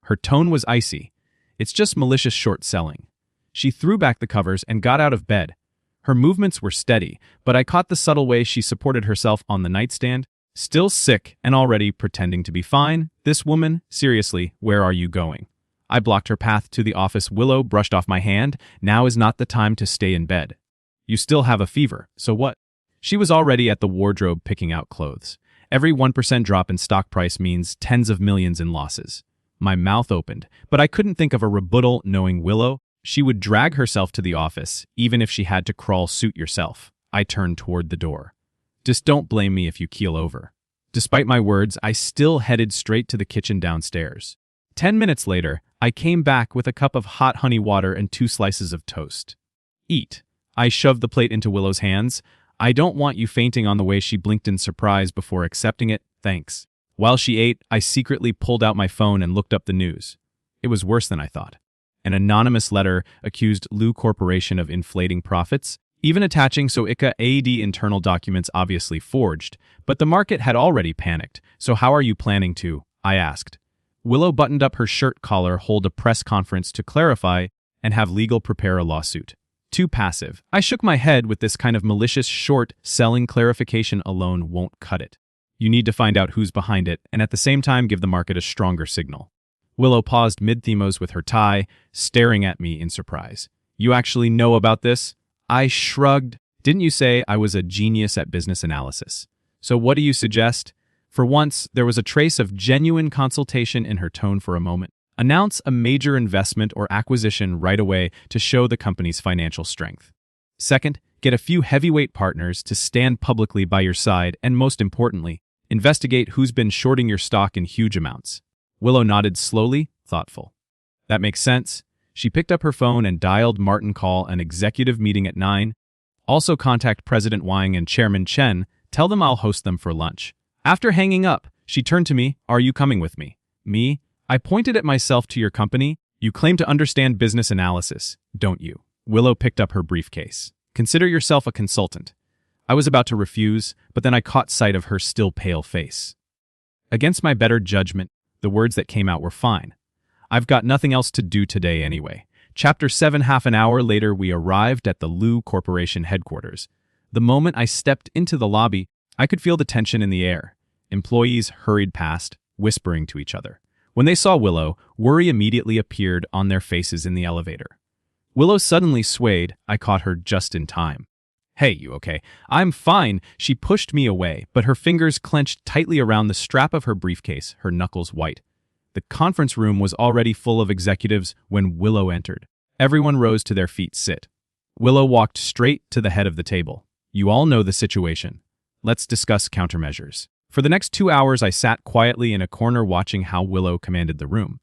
Her tone was icy. It's just malicious short selling. She threw back the covers and got out of bed. Her movements were steady, but I caught the subtle way she supported herself on the nightstand. Still sick and already pretending to be fine. This woman, seriously, where are you going? I blocked her path to the office. Willow brushed off my hand. Now is not the time to stay in bed. You still have a fever, so what? She was already at the wardrobe picking out clothes. Every 1% drop in stock price means tens of millions in losses. My mouth opened, but I couldn't think of a rebuttal. Knowing Willow, she would drag herself to the office, even if she had to crawl. Suit yourself. I turned toward the door. Just don't blame me if you keel over. Despite my words, I still headed straight to the kitchen downstairs. 10 minutes later, I came back with a cup of hot honey water and 2 slices of toast. Eat. I shoved the plate into Willow's hands. I don't want you fainting. On the way, she blinked in surprise before accepting it. Thanks. While she ate, I secretly pulled out my phone and looked up the news. It was worse than I thought. An anonymous letter accused Low Corporation of inflating profits, even attaching SOICA AD internal documents obviously forged. But the market had already panicked. So how are you planning to? I asked. Willow buttoned up her shirt collar, hold a press conference to clarify, and have legal prepare a lawsuit. Too passive. I shook my head. With this kind of malicious short-selling, clarification alone won't cut it. You need to find out who's behind it, and at the same time give the market a stronger signal. Willow paused mid-themos with her tie, staring at me in surprise. You actually know about this? I shrugged. Didn't you say I was a genius at business analysis? So what do you suggest? For once, there was a trace of genuine consultation in her tone for a moment. Announce a major investment or acquisition right away to show the company's financial strength. Second, get a few heavyweight partners to stand publicly by your side, and most importantly, investigate who's been shorting your stock in huge amounts. Willow nodded slowly, thoughtful. That makes sense. She picked up her phone and dialed Martin call an executive meeting at 9. Also contact President Wang and Chairman Chen. Tell them I'll host them for lunch. After hanging up, she turned to me. Are you coming with me? Me? I pointed at myself to your company. You claim to understand business analysis, don't you? Willow picked up her briefcase. Consider yourself a consultant. I was about to refuse, but then I caught sight of her still pale face. Against my better judgment, the words that came out were fine. I've got nothing else to do today anyway. Chapter 7. Half an hour later, we arrived at the Lu Corporation headquarters. The moment I stepped into the lobby, I could feel the tension in the air. Employees hurried past, whispering to each other. When they saw Willow, worry immediately appeared on their faces in the elevator. Willow suddenly swayed. I caught her just in time. Hey, you okay? I'm fine. She pushed me away, but her fingers clenched tightly around the strap of her briefcase, her knuckles white. The conference room was already full of executives when Willow entered. Everyone rose to their feet. Sit. Willow walked straight to the head of the table. You all know the situation. Let's discuss countermeasures. For the next 2 hours, I sat quietly in a corner watching how Willow commanded the room.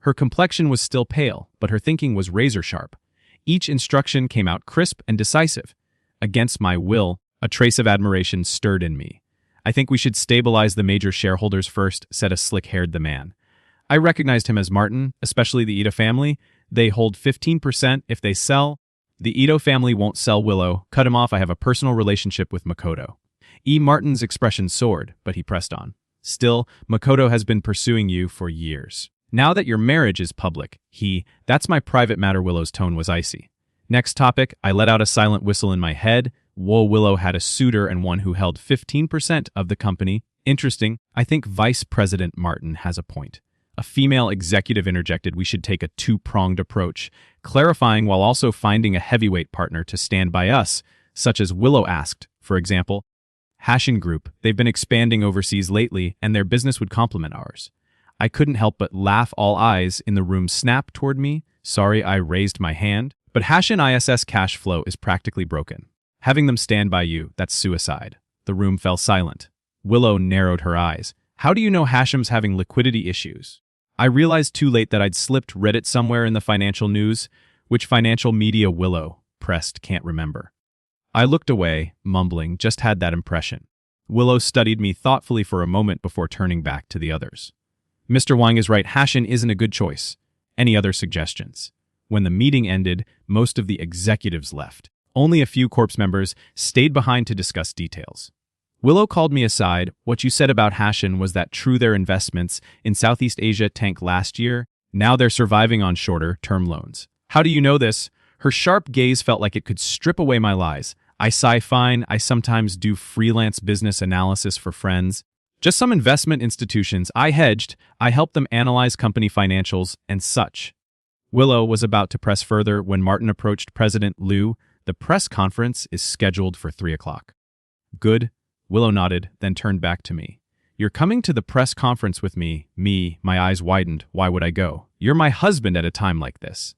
Her complexion was still pale, but her thinking was razor-sharp. Each instruction came out crisp and decisive. Against my will, a trace of admiration stirred in me. I think we should stabilize the major shareholders first, said a slick-haired the man. I recognized him as Martin, especially the Ito family. They hold 15% if they sell. The Ito family won't sell Willow. Cut him off. I have a personal relationship with Makoto. Martin's expression soared, but he pressed on. Still, Makoto has been pursuing you for years. Now that your marriage is public, that's my private matter. Willow's tone was icy. Next topic, I let out a silent whistle in my head. Whoa, Willow had a suitor and one who held 15% of the company. Interesting. I think Vice President Martin has a point. A female executive interjected we should take a two-pronged approach, clarifying while also finding a heavyweight partner to stand by us, such as Willow asked, for example. Hashin Group, they've been expanding overseas lately, and their business would complement ours. I couldn't help but laugh. All eyes in the room snapped toward me. Sorry, I raised my hand. But Hashin ISS cash flow is practically broken. Having them stand by you, that's suicide. The room fell silent. Willow narrowed her eyes. How do you know Hashim's having liquidity issues? I realized too late that I'd read it somewhere in the financial news. Which financial media? Willow pressed. Can't remember. I looked away, mumbling, just had that impression. Willow studied me thoughtfully for a moment before turning back to the others. Mr. Wang is right. Hashin isn't a good choice. Any other suggestions? When the meeting ended, most of the executives left. Only a few corps members stayed behind to discuss details. Willow called me aside. What you said about Hashin was that true? Their investments in Southeast Asia tanked last year. Now they're surviving on shorter-term loans. How do you know this? Her sharp gaze felt like it could strip away my lies. I fine. I sometimes do freelance business analysis for friends. Just some investment institutions. I hedged. I helped them analyze company financials and such. Willow was about to press further when Martin approached President Liu. The press conference is scheduled for 3 o'clock. Good. Willow nodded, then turned back to me. You're coming to the press conference with me. My eyes widened. Why would I go? You're my husband at a time like this.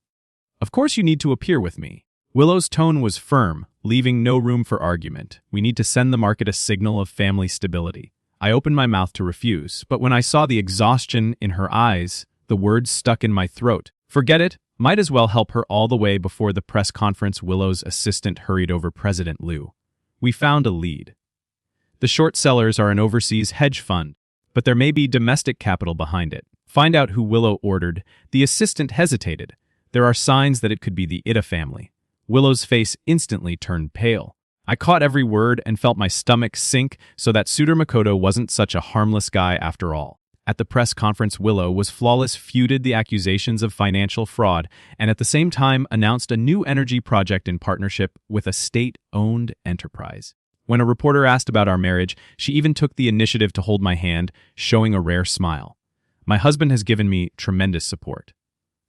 Of course you need to appear with me. Willow's tone was firm, leaving no room for argument. We need to send the market a signal of family stability. I opened my mouth to refuse, but when I saw the exhaustion in her eyes, the words stuck in my throat. Forget it. Might as well help her all the way. Before the press conference, Willow's assistant hurried over President Liu. We found a lead. The short sellers are an overseas hedge fund, but there may be domestic capital behind it. Find out who Willow ordered. The assistant hesitated. There are signs that it could be the Ito family. Willow's face instantly turned pale. I caught every word and felt my stomach sink, so that suitor Makoto wasn't such a harmless guy after all. At the press conference, Willow was flawless, futed the accusations of financial fraud, and at the same time announced a new energy project in partnership with a state-owned enterprise. When a reporter asked about our marriage, she even took the initiative to hold my hand, showing a rare smile. My husband has given me tremendous support.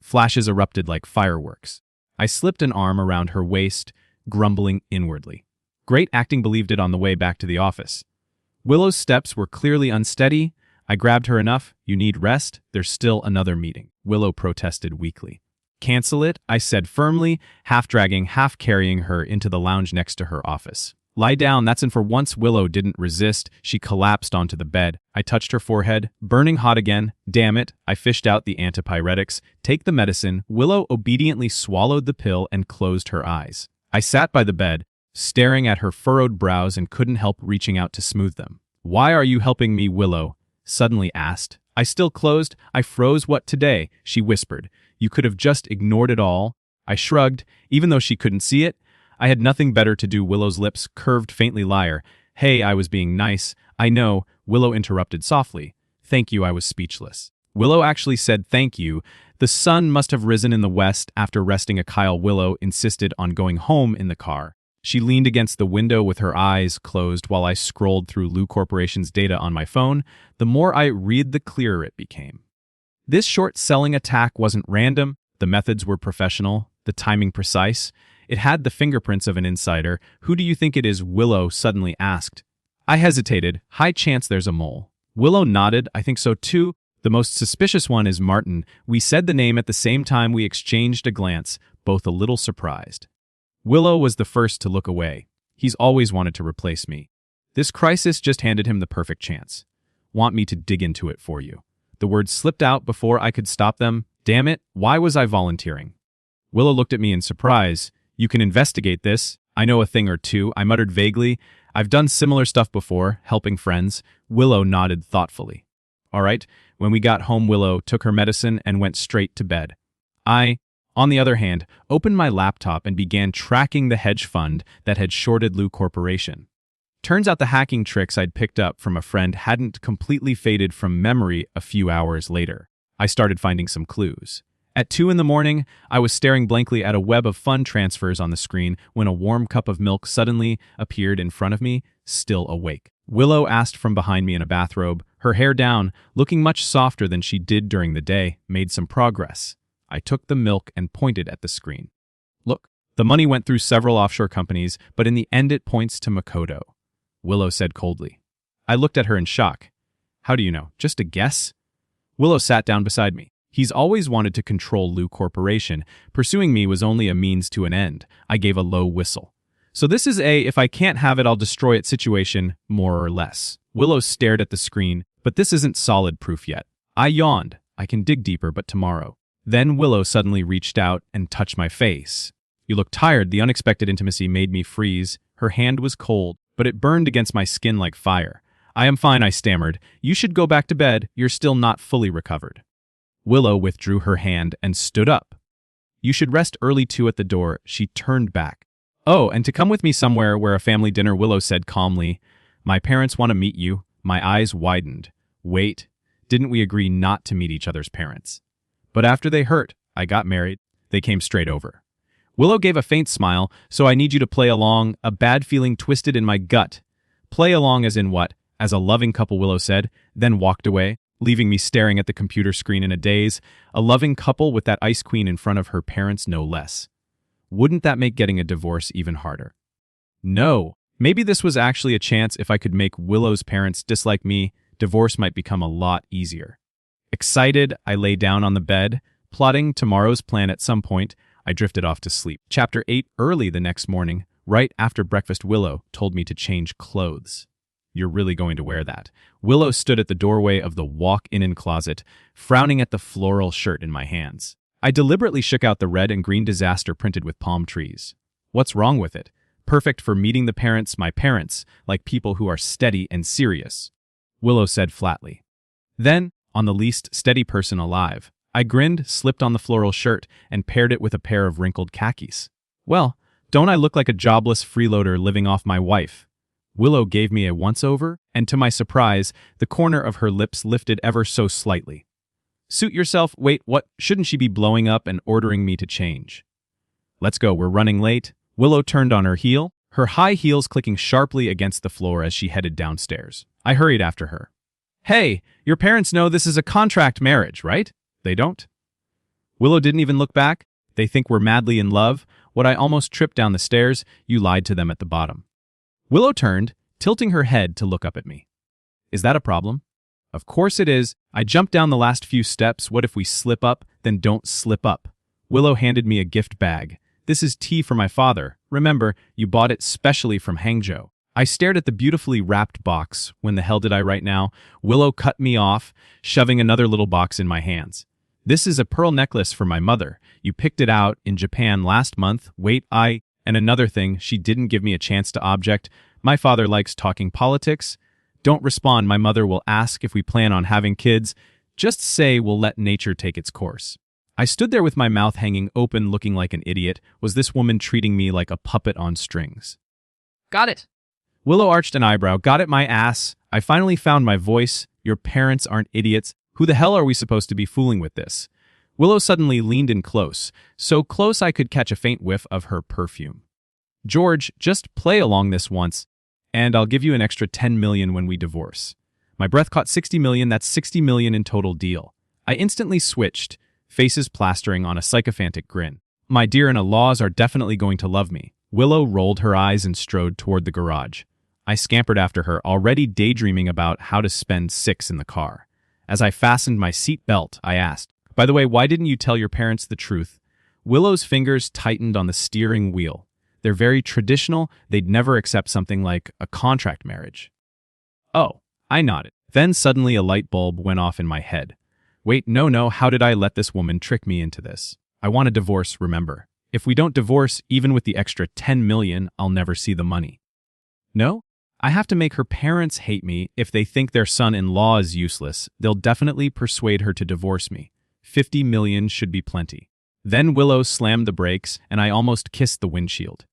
Flashes erupted like fireworks. I slipped an arm around her waist, grumbling inwardly. Great acting. Believed it on the way back to the office. Willow's steps were clearly unsteady. I grabbed her. Enough. You need rest. There's still another meeting. Willow protested weakly. Cancel it, I said firmly, half dragging, half carrying her into the lounge next to her office. Lie down, that's and for once Willow didn't resist. She collapsed onto the bed. I touched her forehead, burning hot again. Damn it, I fished out the antipyretics. Take the medicine. Willow obediently swallowed the pill and closed her eyes. I sat by the bed, staring at her furrowed brows and couldn't help reaching out to smooth them. Why are you helping me, Willow? Suddenly asked. I still closed. I froze. What today? She whispered. You could have just ignored it all. I shrugged, even though she couldn't see it. I had nothing better to do. Willow's lips curved faintly. Liar. Hey, I was being nice. I know, Willow interrupted softly. Thank you, I was speechless. Willow actually said thank you. The sun must have risen in the west after resting a Kyle. Willow insisted on going home in the car. She leaned against the window with her eyes closed while I scrolled through Lou Corporation's data on my phone. The more I read, the clearer it became. This short-selling attack wasn't random. The methods were professional, the timing precise. It had the fingerprints of an insider. Who do you think it is? Willow suddenly asked. I hesitated. High chance there's a mole. Willow nodded. I think so too. The most suspicious one is Martin. We said the name at the same time. We exchanged a glance, both a little surprised. Willow was the first to look away. He's always wanted to replace me. This crisis just handed him the perfect chance. Want me to dig into it for you? The words slipped out before I could stop them. Damn it, why was I volunteering? Willow looked at me in surprise. You can investigate this. I know a thing or two, I muttered vaguely. I've done similar stuff before, helping friends. Willow nodded thoughtfully. All right, when we got home, Willow took her medicine and went straight to bed. I, on the other hand, opened my laptop and began tracking the hedge fund that had shorted Lou Corporation. Turns out the hacking tricks I'd picked up from a friend hadn't completely faded from memory a few hours later. I started finding some clues. At 2 in the morning, I was staring blankly at a web of fund transfers on the screen when a warm cup of milk suddenly appeared in front of me, still awake. Willow asked from behind me in a bathrobe, her hair down, looking much softer than she did during the day, made some progress. I took the milk and pointed at the screen. Look, the money went through several offshore companies, but in the end it points to Makoto, Willow said coldly. I looked at her in shock. How do you know? Just a guess? Willow sat down beside me. He's always wanted to control Lou Corporation. Pursuing me was only a means to an end. I gave a low whistle. So this is a if I can't have it, I'll destroy it situation, more or less. Willow stared at the screen, but this isn't solid proof yet. I yawned. I can dig deeper, but tomorrow. Then Willow suddenly reached out and touched my face. You look tired. The unexpected intimacy made me freeze. Her hand was cold, but it burned against my skin like fire. I am fine, I stammered. You should go back to bed. You're still not fully recovered. Willow withdrew her hand and stood up. You should rest early too. At the door, she turned back. Oh, and to come with me somewhere where a family dinner, Willow said calmly. My parents want to meet you. My eyes widened. Wait, didn't we agree not to meet each other's parents? But after they hurt, I got married. They came straight over. Willow gave a faint smile. So I need you to play along. A bad feeling twisted in my gut. Play along as in what? As a loving couple, Willow said, then walked away, leaving me staring at the computer screen in a daze. A loving couple with that ice queen in front of her parents, no less. Wouldn't that make getting a divorce even harder? No. Maybe this was actually a chance. If I could make Willow's parents dislike me, divorce might become a lot easier. Excited, I lay down on the bed, plotting tomorrow's plan. At some point, I drifted off to sleep. Chapter 8. Early the next morning, right after breakfast, Willow told me to change clothes. You're really going to wear that? Willow stood at the doorway of the walk-in closet, frowning at the floral shirt in my hands. I deliberately shook out the red and green disaster printed with palm trees. What's wrong with it? Perfect for meeting the parents, my parents, like people who are steady and serious, Willow said flatly. Then, on the least steady person alive, I grinned, slipped on the floral shirt, and paired it with a pair of wrinkled khakis. Well, don't I look like a jobless freeloader living off my wife? Willow gave me a once-over, and to my surprise, the corner of her lips lifted ever so slightly. Suit yourself. Wait, what? Shouldn't she be blowing up and ordering me to change? Let's go, we're running late. Willow turned on her heel, her high heels clicking sharply against the floor as she headed downstairs. I hurried after her. Hey, your parents know this is a contract marriage, right? They don't? Willow didn't even look back. They think we're madly in love. What, I almost tripped down the stairs. You lied to them at the bottom. Willow turned, tilting her head to look up at me. Is that a problem? Of course it is. I jumped down the last few steps. What if we slip up? Then don't slip up. Willow handed me a gift bag. This is tea for my father. Remember, you bought it specially from Hangzhou. I stared at the beautifully wrapped box. When the hell did I right now? Willow cut me off, shoving another little box in my hands. This is a pearl necklace for my mother. You picked it out in Japan last month. Wait, And another thing, she didn't give me a chance to object. My father likes talking politics. Don't respond. My mother will ask if we plan on having kids. Just say we'll let nature take its course. I stood there with my mouth hanging open, looking like an idiot. Was this woman treating me like a puppet on strings? Got it. Willow arched an eyebrow. Got it, my ass. I finally found my voice. Your parents aren't idiots. Who the hell are we supposed to be fooling with this? Willow suddenly leaned in close, so close I could catch a faint whiff of her perfume. George, just play along this once, and I'll give you an extra 10 million when we divorce. My breath caught 60 million. That's 60 million in total deal. I instantly switched, faces plastering on a sycophantic grin. My dear-in-laws are definitely going to love me. Willow rolled her eyes and strode toward the garage. I scampered after her, already daydreaming about how to spend 6 in the car. As I fastened my seat belt, I asked, "By the way, why didn't you tell your parents the truth?" Willow's fingers tightened on the steering wheel. They're very traditional. They'd never accept something like a contract marriage. Oh, I nodded. Then suddenly a light bulb went off in my head. Wait, no, how did I let this woman trick me into this? I want a divorce, remember. If we don't divorce, even with the extra 10 million, I'll never see the money. No? I have to make her parents hate me. If they think their son-in-law is useless, they'll definitely persuade her to divorce me. 50 million should be plenty. Then Willow slammed the brakes, and I almost kissed the windshield.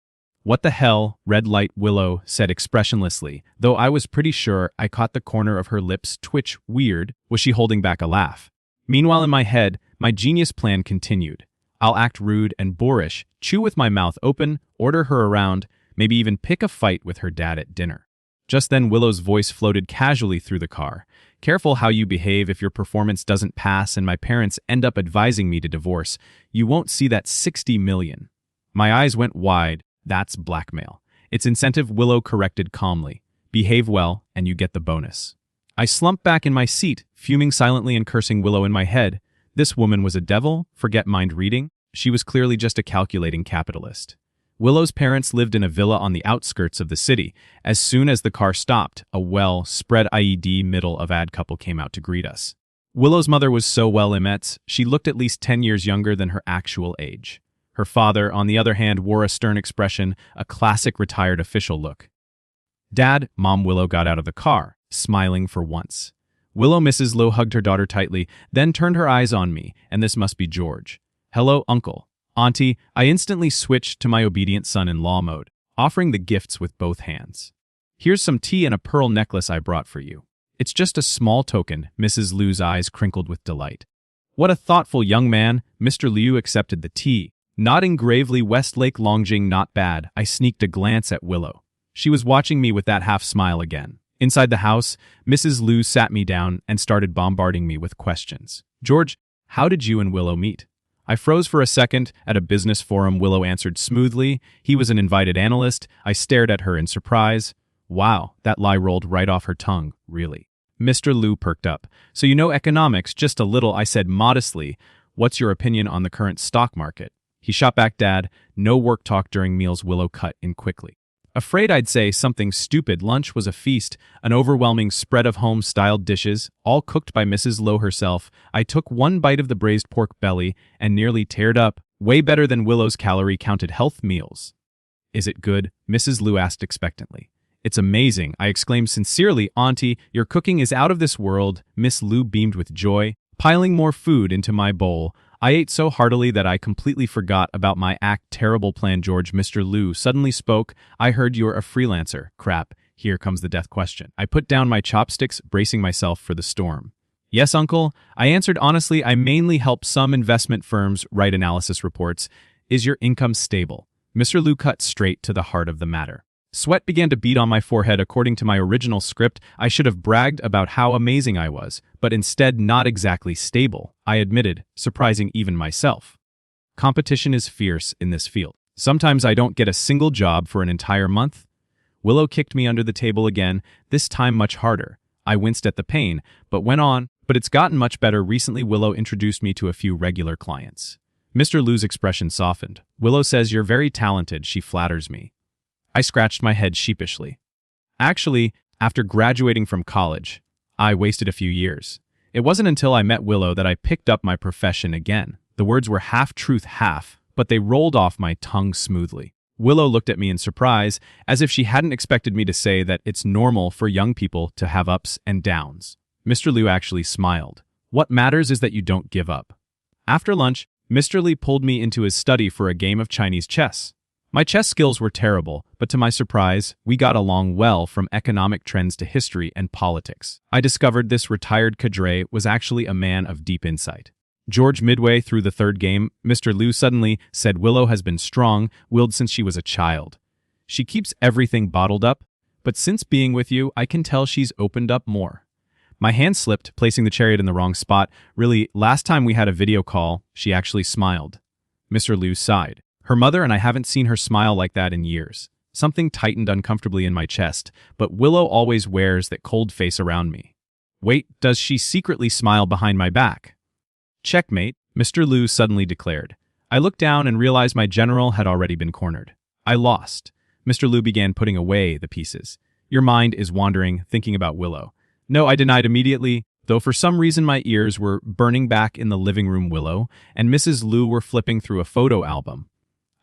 What the hell, red light, Willow said expressionlessly, though I was pretty sure I caught the corner of her lips twitch weird. Was she holding back a laugh? Meanwhile, in my head, my genius plan continued. I'll act rude and boorish, chew with my mouth open, order her around, maybe even pick a fight with her dad at dinner. Just then, Willow's voice floated casually through the car. Careful how you behave if your performance doesn't pass and my parents end up advising me to divorce. You won't see that 60 million. My eyes went wide. That's blackmail. It's incentive, Willow corrected calmly. Behave well, and you get the bonus. I slumped back in my seat, fuming silently and cursing Willow in my head. This woman was a devil, forget mind reading. She was clearly just a calculating capitalist. Willow's parents lived in a villa on the outskirts of the city. As soon as the car stopped, a well-spread IED middle-of-ad couple came out to greet us. Willow's mother was so well-immense, she looked at least 10 years younger than her actual age. Her father, on the other hand, wore a stern expression, a classic retired official look. Dad, Mom. Willow got out of the car, smiling for once. Willow Mrs. Lowe hugged her daughter tightly, then turned her eyes on me, and this must be George. Hello, Uncle. Auntie. I instantly switched to my obedient son-in-law mode, offering the gifts with both hands. Here's some tea and a pearl necklace I brought for you. It's just a small token. Mrs. Liu's eyes crinkled with delight. What a thoughtful young man. Mr. Liu accepted the tea, nodding gravely. Westlake Longjing, not bad. I sneaked a glance at Willow. She was watching me with that half smile again. Inside the house, Mrs. Liu sat me down and started bombarding me with questions. George, how did you and Willow meet? I froze for a second. At a business forum, Willow answered smoothly. He was an invited analyst. I stared at her in surprise. Wow, that lie rolled right off her tongue, really. Mr. Liu perked up. So you know economics, just a little, I said modestly. What's your opinion on the current stock market? He shot back, Dad. No work talk during meals. Willow cut in quickly. Afraid I'd say something stupid. Lunch was a feast, an overwhelming spread of home-styled dishes, all cooked by Mrs. Lowe herself. I took one bite of the braised pork belly and nearly teared up. Way better than Willow's calorie-counted health meals. Is it good? Mrs. Liu asked expectantly. It's amazing, I exclaimed sincerely. Auntie, your cooking is out of this world. Miss Liu beamed with joy, piling more food into my bowl. I ate so heartily that I completely forgot about my terrible plan. George, Mr. Liu suddenly spoke. I heard you're a freelancer. Crap, here comes the death question. I put down my chopsticks, bracing myself for the storm. Yes, Uncle, I answered honestly. I mainly help some investment firms write analysis reports. Is your income stable? Mr. Liu cut straight to the heart of the matter. Sweat began to bead on my forehead. According to my original script, I should have bragged about how amazing I was, but instead not exactly stable, I admitted, surprising even myself. Competition is fierce in this field. Sometimes I don't get a single job for an entire month. Willow kicked me under the table again, this time much harder. I winced at the pain, but went on. But it's gotten much better recently. Willow introduced me to a few regular clients. Mr. Liu's expression softened. Willow says you're very talented, she flatters me. I scratched my head sheepishly. Actually, after graduating from college, I wasted a few years. It wasn't until I met Willow that I picked up my profession again. The words were half truth, half, but they rolled off my tongue smoothly. Willow looked at me in surprise, as if she hadn't expected me to say that it's normal for young people to have ups and downs. Mr. Liu actually smiled. What matters is that you don't give up. After lunch, Mr. Li pulled me into his study for a game of Chinese chess. My chess skills were terrible, but to my surprise, we got along well from economic trends to history and politics. I discovered this retired cadre was actually a man of deep insight. George, midway through the third game, Mr. Liu suddenly said Willow has been strong-willed since she was a child. She keeps everything bottled up, but since being with you, I can tell she's opened up more. My hand slipped, placing the chariot in the wrong spot. Really, last time we had a video call, she actually smiled. Mr. Liu sighed. Her mother and I haven't seen her smile like that in years. Something tightened uncomfortably in my chest, but Willow always wears that cold face around me. Wait, does she secretly smile behind my back? Checkmate, Mr. Liu suddenly declared. I looked down and realized my general had already been cornered. I lost. Mr. Liu began putting away the pieces. Your mind is wandering, thinking about Willow. No, I denied immediately, though for some reason my ears were burning back in the living room. Willow and Mrs. Liu were flipping through a photo album.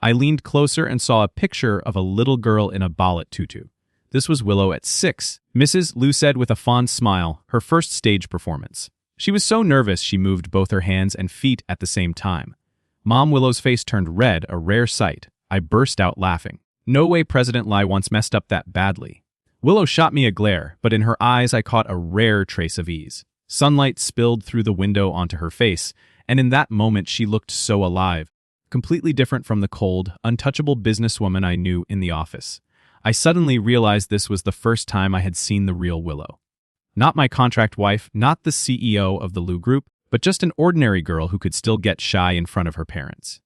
I leaned closer and saw a picture of a little girl in a ballet tutu. This was Willow at 6, Mrs. Liu said with a fond smile, her first stage performance. She was so nervous she moved both her hands and feet at the same time. Mom Willow's face turned red, a rare sight. I burst out laughing. No way President Lai once messed up that badly. Willow shot me a glare, but in her eyes I caught a rare trace of ease. Sunlight spilled through the window onto her face, and in that moment she looked so alive, completely different from the cold, untouchable businesswoman I knew in the office. I suddenly realized this was the first time I had seen the real Willow. Not my contract wife, not the CEO of the Liu Group, but just an ordinary girl who could still get shy in front of her parents.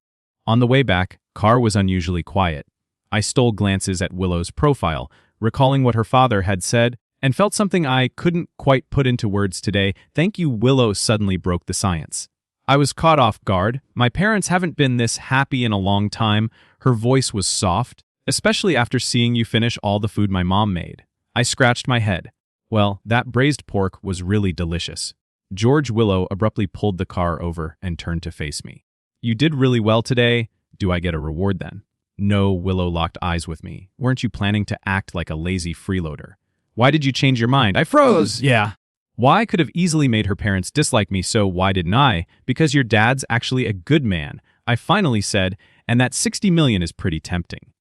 On the way back, car was unusually quiet. I stole glances at Willow's profile, recalling what her father had said, and felt something I couldn't quite put into words today. Thank you, Willow suddenly broke the silence. I was caught off guard. My parents haven't been this happy in a long time. Her voice was soft, especially after seeing you finish all the food my mom made. I scratched my head. Well, that braised pork was really delicious. George Willow abruptly pulled the car over and turned to face me. You did really well today. Do I get a reward then? No, Willow locked eyes with me. Weren't you planning to act like a lazy freeloader? Why did you change your mind? I froze! Yeah. Why could have easily made her parents dislike me, so why didn't I? Because your dad's actually a good man, I finally said, and that 60 million is pretty tempting.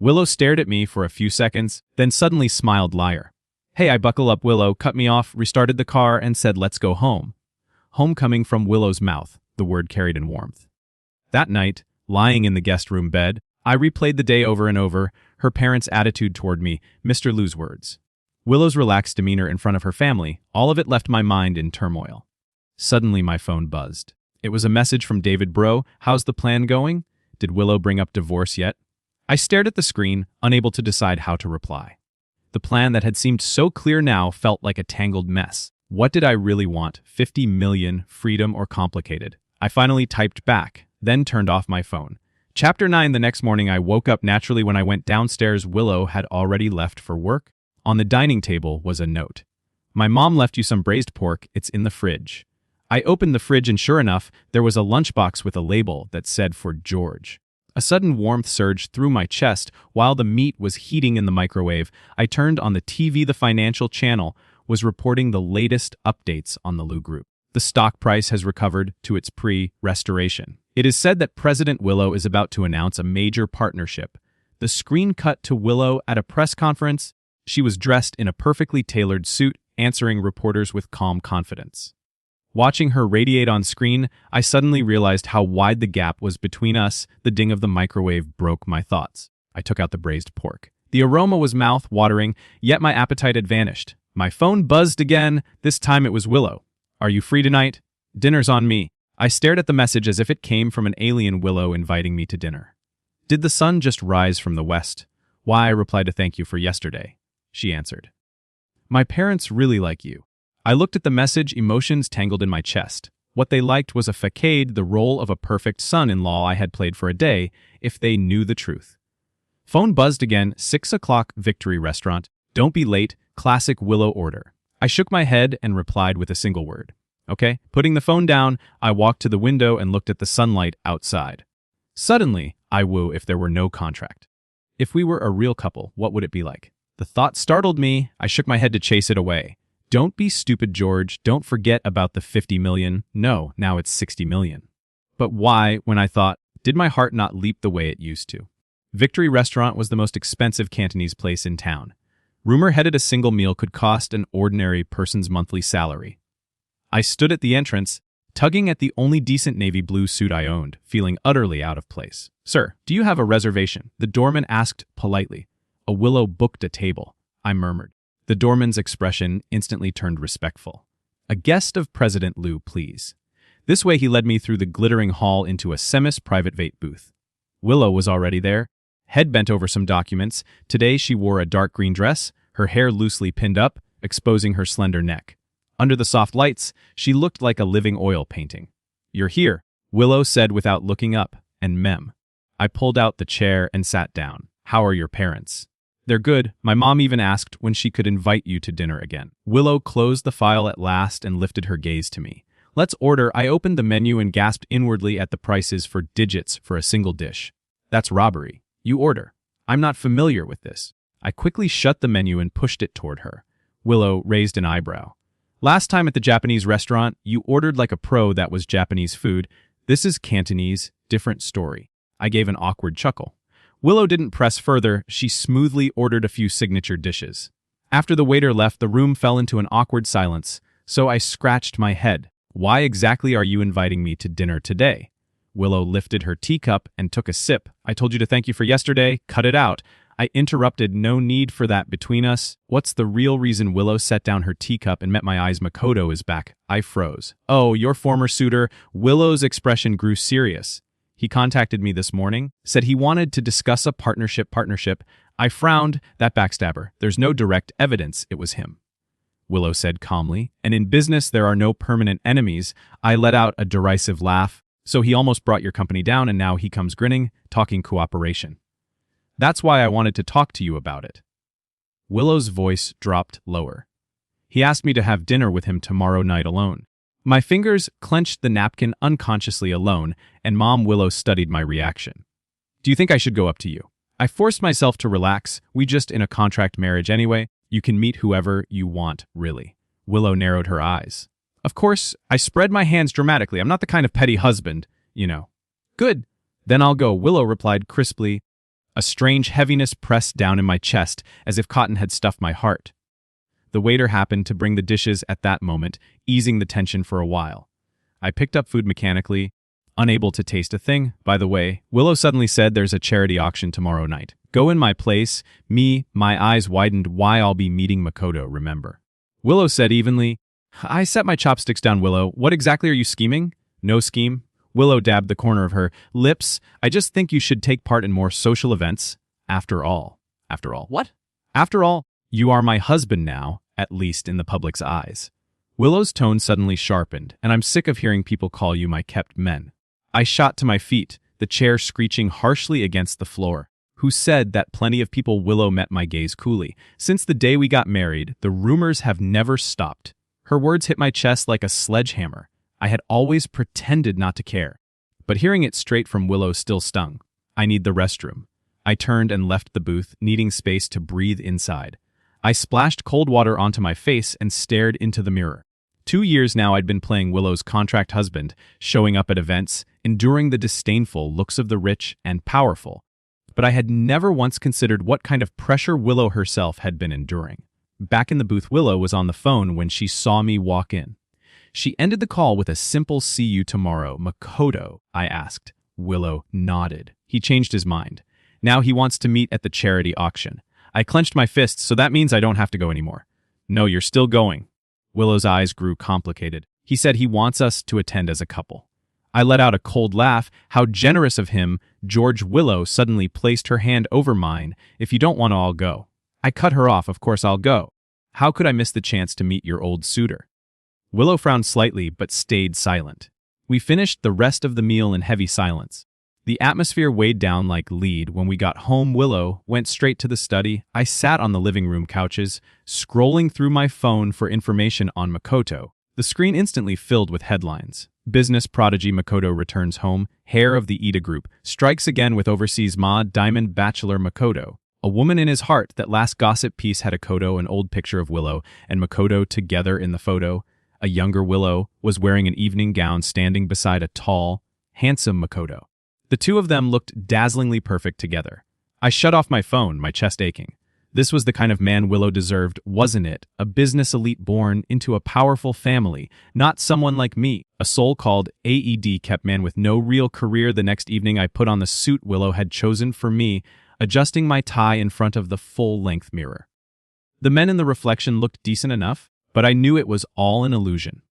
Willow stared at me for a few seconds, then suddenly smiled. Liar. Hey, I buckle up. Willow cut me off, restarted the car, and said, let's go home. Home coming from Willow's mouth, the word carried in warmth. That night, lying in the guest room bed, I replayed the day over and over, her parents' attitude toward me, Mr. Liu's words. Willow's relaxed demeanor in front of her family, all of it left my mind in turmoil. Suddenly my phone buzzed. It was a message from David Bro. How's the plan going? Did Willow bring up divorce yet? I stared at the screen, unable to decide how to reply. The plan that had seemed so clear now felt like a tangled mess. What did I really want? 50 million, freedom, or complicated? I finally typed back, then turned off my phone. Chapter 9. The next morning I woke up naturally. When I went downstairs, Willow had already left for work. On the dining table was a note. My mom left you some braised pork, it's in the fridge. I opened the fridge and sure enough, there was a lunchbox with a label that said for George. A sudden warmth surged through my chest while the meat was heating in the microwave. I turned on the TV. The financial channel was reporting the latest updates on the Liu Group. The stock price has recovered to its pre-restoration. It is said that President Willow is about to announce a major partnership. The screen cut to Willow at a press conference. She was dressed in a perfectly tailored suit, answering reporters with calm confidence. Watching her radiate on screen, I suddenly realized how wide the gap was between us. The ding of the microwave broke my thoughts. I took out the braised pork. The aroma was mouth-watering, yet my appetite had vanished. My phone buzzed again. This time it was Willow. Are you free tonight? Dinner's on me. I stared at the message as if it came from an alien. Willow inviting me to dinner. Did the sun just rise from the west? Why, I replied to thank you for yesterday. She answered. My parents really like you. I looked at the message, emotions tangled in my chest. What they liked was a facade, the role of a perfect son-in-law I had played for a day, if they knew the truth. Phone buzzed again, 6 o'clock, Victory Restaurant. Don't be late, classic Willow order. I shook my head and replied with a single word. Okay. Putting the phone down, I walked to the window and looked at the sunlight outside. Suddenly, I woo if there were no contract. If we were a real couple, what would it be like? The thought startled me. I shook my head to chase it away. Don't be stupid, George. Don't forget about the 50 million. No, now it's 60 million. But why, when I thought, did my heart not leap the way it used to? Victory Restaurant was the most expensive Cantonese place in town. Rumor had it a single meal could cost an ordinary person's monthly salary. I stood at the entrance, tugging at the only decent navy blue suit I owned, feeling utterly out of place. Sir, do you have a reservation? The doorman asked politely. A Willow booked a table, I murmured. The doorman's expression instantly turned respectful. A guest of President Liu, please. This way he led me through the glittering hall into a semi-private vape booth. Willow was already there, head bent over some documents. Today she wore a dark green dress, her hair loosely pinned up, exposing her slender neck. Under the soft lights, she looked like a living oil painting. You're here, Willow said without looking up, and mem. I pulled out the chair and sat down. How are your parents? They're good. My mom even asked when she could invite you to dinner again. Willow closed the file at last and lifted her gaze to me. Let's order. I opened the menu and gasped inwardly at the prices for digits for a single dish. That's robbery. You order. I'm not familiar with this. I quickly shut the menu and pushed it toward her. Willow raised an eyebrow. Last time at the Japanese restaurant, you ordered like a pro. That was Japanese food. This is Cantonese, different story. I gave an awkward chuckle. Willow didn't press further. She smoothly ordered a few signature dishes. After the waiter left, the room fell into an awkward silence, so I scratched my head. Why exactly are you inviting me to dinner today? Willow lifted her teacup and took a sip. I told you to thank you for yesterday. Cut it out. I interrupted. No need for that between us. What's the real reason? Willow set down her teacup and met my eyes. Makoto is back. I froze. Oh, your former suitor. Willow's expression grew serious. He contacted me this morning, said he wanted to discuss a partnership. I frowned. That backstabber. There's no direct evidence it was him. Willow said calmly, and in business there are no permanent enemies. I let out a derisive laugh. So he almost brought your company down and now he comes grinning, talking cooperation. That's why I wanted to talk to you about it. Willow's voice dropped lower. He asked me to have dinner with him tomorrow night alone. My fingers clenched the napkin unconsciously alone, and Mom Willow studied my reaction. Do you think I should go up to you? I forced myself to relax. We just in a contract marriage anyway. You can meet whoever you want, really. Willow narrowed her eyes. Of course, I spread my hands dramatically. I'm not the kind of petty husband, you know. Good. Then I'll go, Willow replied crisply. A strange heaviness pressed down in my chest, as if cotton had stuffed my heart. The waiter happened to bring the dishes at that moment, easing the tension for a while. I picked up food mechanically, unable to taste a thing. By the way, Willow suddenly said there's a charity auction tomorrow night. Go in my place. My eyes widened. Why? I'll be meeting Makoto, remember. Willow said evenly. I set my chopsticks down. Willow, what exactly are you scheming? No scheme. Willow dabbed the corner of her lips. I just think you should take part in more social events. After all. What? After all, you are my husband now, at least in the public's eyes. Willow's tone suddenly sharpened, and I'm sick of hearing people call you my kept men. I shot to my feet, the chair screeching harshly against the floor. Who said that plenty of people? Willow met my gaze coolly. Since the day we got married, the rumors have never stopped. Her words hit my chest like a sledgehammer. I had always pretended not to care. But hearing it straight from Willow still stung. I need the restroom. I turned and left the booth, needing space to breathe inside. I splashed cold water onto my face and stared into the mirror. 2 years now I'd been playing Willow's contract husband, showing up at events, enduring the disdainful looks of the rich and powerful. But I had never once considered what kind of pressure Willow herself had been enduring. Back in the booth, Willow was on the phone when she saw me walk in. She ended the call with a simple "see you tomorrow, Makoto," I asked. Willow nodded. He changed his mind. Now he wants to meet at the charity auction. I clenched my fists, so that means I don't have to go anymore. No, you're still going. Willow's eyes grew complicated. He said he wants us to attend as a couple. I let out a cold laugh. How generous of him. George. Willow suddenly placed her hand over mine. If you don't want to, I'll go. I cut her off. Of course I'll go. How could I miss the chance to meet your old suitor? Willow frowned slightly but stayed silent. We finished the rest of the meal in heavy silence. The atmosphere weighed down like lead. When we got home, Willow went straight to the study. I sat on the living room couches, scrolling through my phone for information on Makoto. The screen instantly filled with headlines. Business prodigy Makoto returns home. Heir of the Ida Group strikes again with overseas Ma. Diamond bachelor Makoto. A woman in his heart. That last gossip piece had a Koto, an old picture of Willow and Makoto together in the photo. A younger Willow was wearing an evening gown standing beside a tall, handsome Makoto. The two of them looked dazzlingly perfect together. I shut off my phone, my chest aching. This was the kind of man Willow deserved, wasn't it? A business elite born into a powerful family, not someone like me. A so-called AED-kept man with no real career. The next evening I put on the suit Willow had chosen for me, adjusting my tie in front of the full-length mirror. The men in the reflection looked decent enough, but I knew it was all an illusion.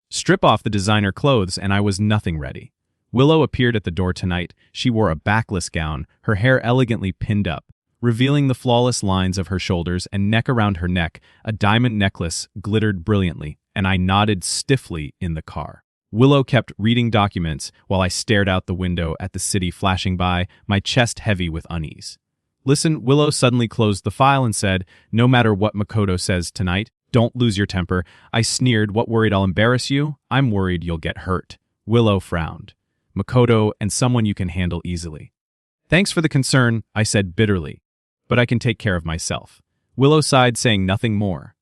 Strip off the designer clothes and I was nothing ready. Willow appeared at the door tonight. She wore a backless gown, her hair elegantly pinned up, revealing the flawless lines of her shoulders and neck. Around her neck, a diamond necklace glittered brilliantly, and I nodded stiffly in the car. Willow kept reading documents while I stared out the window at the city flashing by, my chest heavy with unease. Listen, Willow suddenly closed the file and said, "No matter what Makoto says tonight, don't lose your temper." I sneered. "What, worried I'll embarrass you?" "I'm worried you'll get hurt." Willow frowned. "Makoto and someone you can handle easily." "Thanks for the concern," I said bitterly, "but I can take care of myself." Willow sighed, saying nothing more.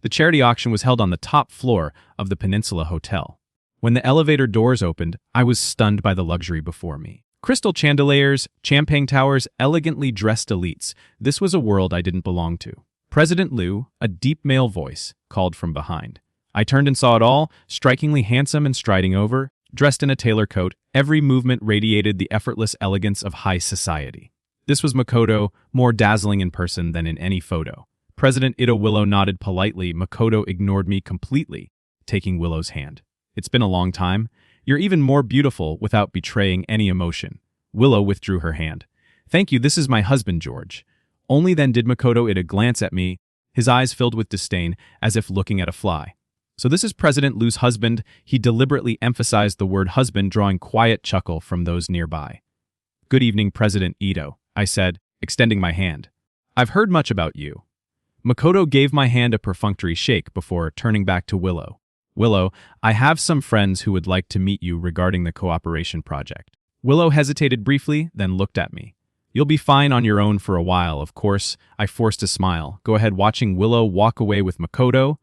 The charity auction was held on the top floor of the Peninsula Hotel. When the elevator doors opened, I was stunned by the luxury before me. Crystal chandeliers, champagne towers, elegantly dressed elites. This was a world I didn't belong to. President Liu, a deep male voice, called from behind. I turned and saw it all, strikingly handsome and striding over, dressed in a tailor coat. Every movement radiated the effortless elegance of high society. This was Makoto, more dazzling in person than in any photo. President Ida. Willow nodded politely. Makoto ignored me completely, taking Willow's hand. "It's been a long time. You're even more beautiful," without betraying any emotion. Willow withdrew her hand. "Thank you, this is my husband, George." Only then did Makoto Ida glance at me, his eyes filled with disdain, as if looking at a fly. "So this is President Liu's husband." He deliberately emphasized the word husband, drawing quiet chuckle from those nearby. "Good evening, President Ito," I said, extending my hand. "I've heard much about you." Makoto gave my hand a perfunctory shake before turning back to Willow. "Willow, I have some friends who would like to meet you regarding the cooperation project." Willow hesitated briefly, then looked at me. "You'll be fine on your own for a while, of course." I forced a smile. "Go ahead." Watching Willow walk away with Makoto,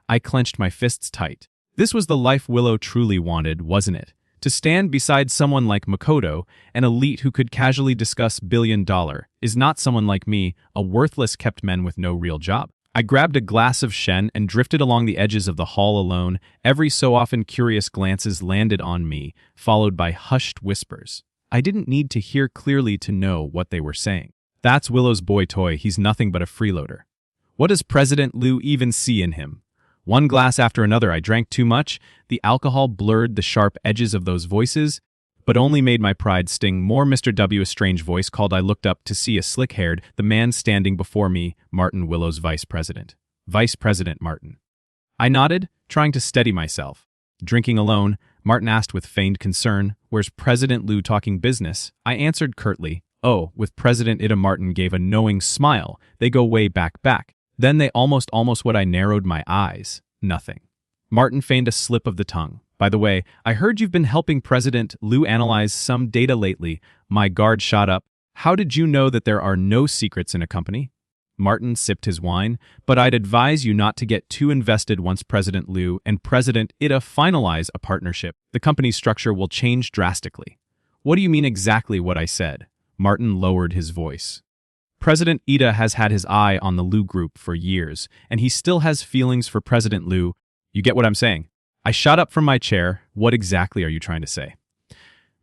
I clenched my fists tight. This was the life Willow truly wanted, wasn't it? To stand beside someone like Makoto, an elite who could casually discuss billion-dollar, is not someone like me, a worthless kept man with no real job. I grabbed a glass of Shen and drifted along the edges of the hall alone. Every so often curious glances landed on me, followed by hushed whispers. I didn't need to hear clearly to know what they were saying. "That's Willow's boy toy. He's nothing but a freeloader." What does President Liu even see in him? One glass after another, I drank too much. The alcohol blurred the sharp edges of those voices, but only made my pride sting more. "Mr. W," a strange voice called. I looked up to see a slick-haired, the man standing before me, Martin, Willow's vice president. "Vice President Martin." I nodded, trying to steady myself. "Drinking alone?" Martin asked with feigned concern. "Where's President Liu talking business?" I answered curtly. "Oh, with President Ida." Martin gave a knowing smile. "They go way back. Then they almost what." I narrowed my eyes. Nothing. Martin feigned a slip of the tongue. "By the way, I heard you've been helping President Liu analyze some data lately." My guard shot up. "How did you know that there are no secrets in a company?" Martin sipped his wine. "But I'd advise you not to get too invested. Once President Liu and President Ida finalize a partnership, the company's structure will change drastically." "What do you mean exactly?" What I said. Martin lowered his voice. "President Ida has had his eye on the Liu Group for years, and he still has feelings for President Liu. You get what I'm saying?" I shot up from my chair. "What exactly are you trying to say?"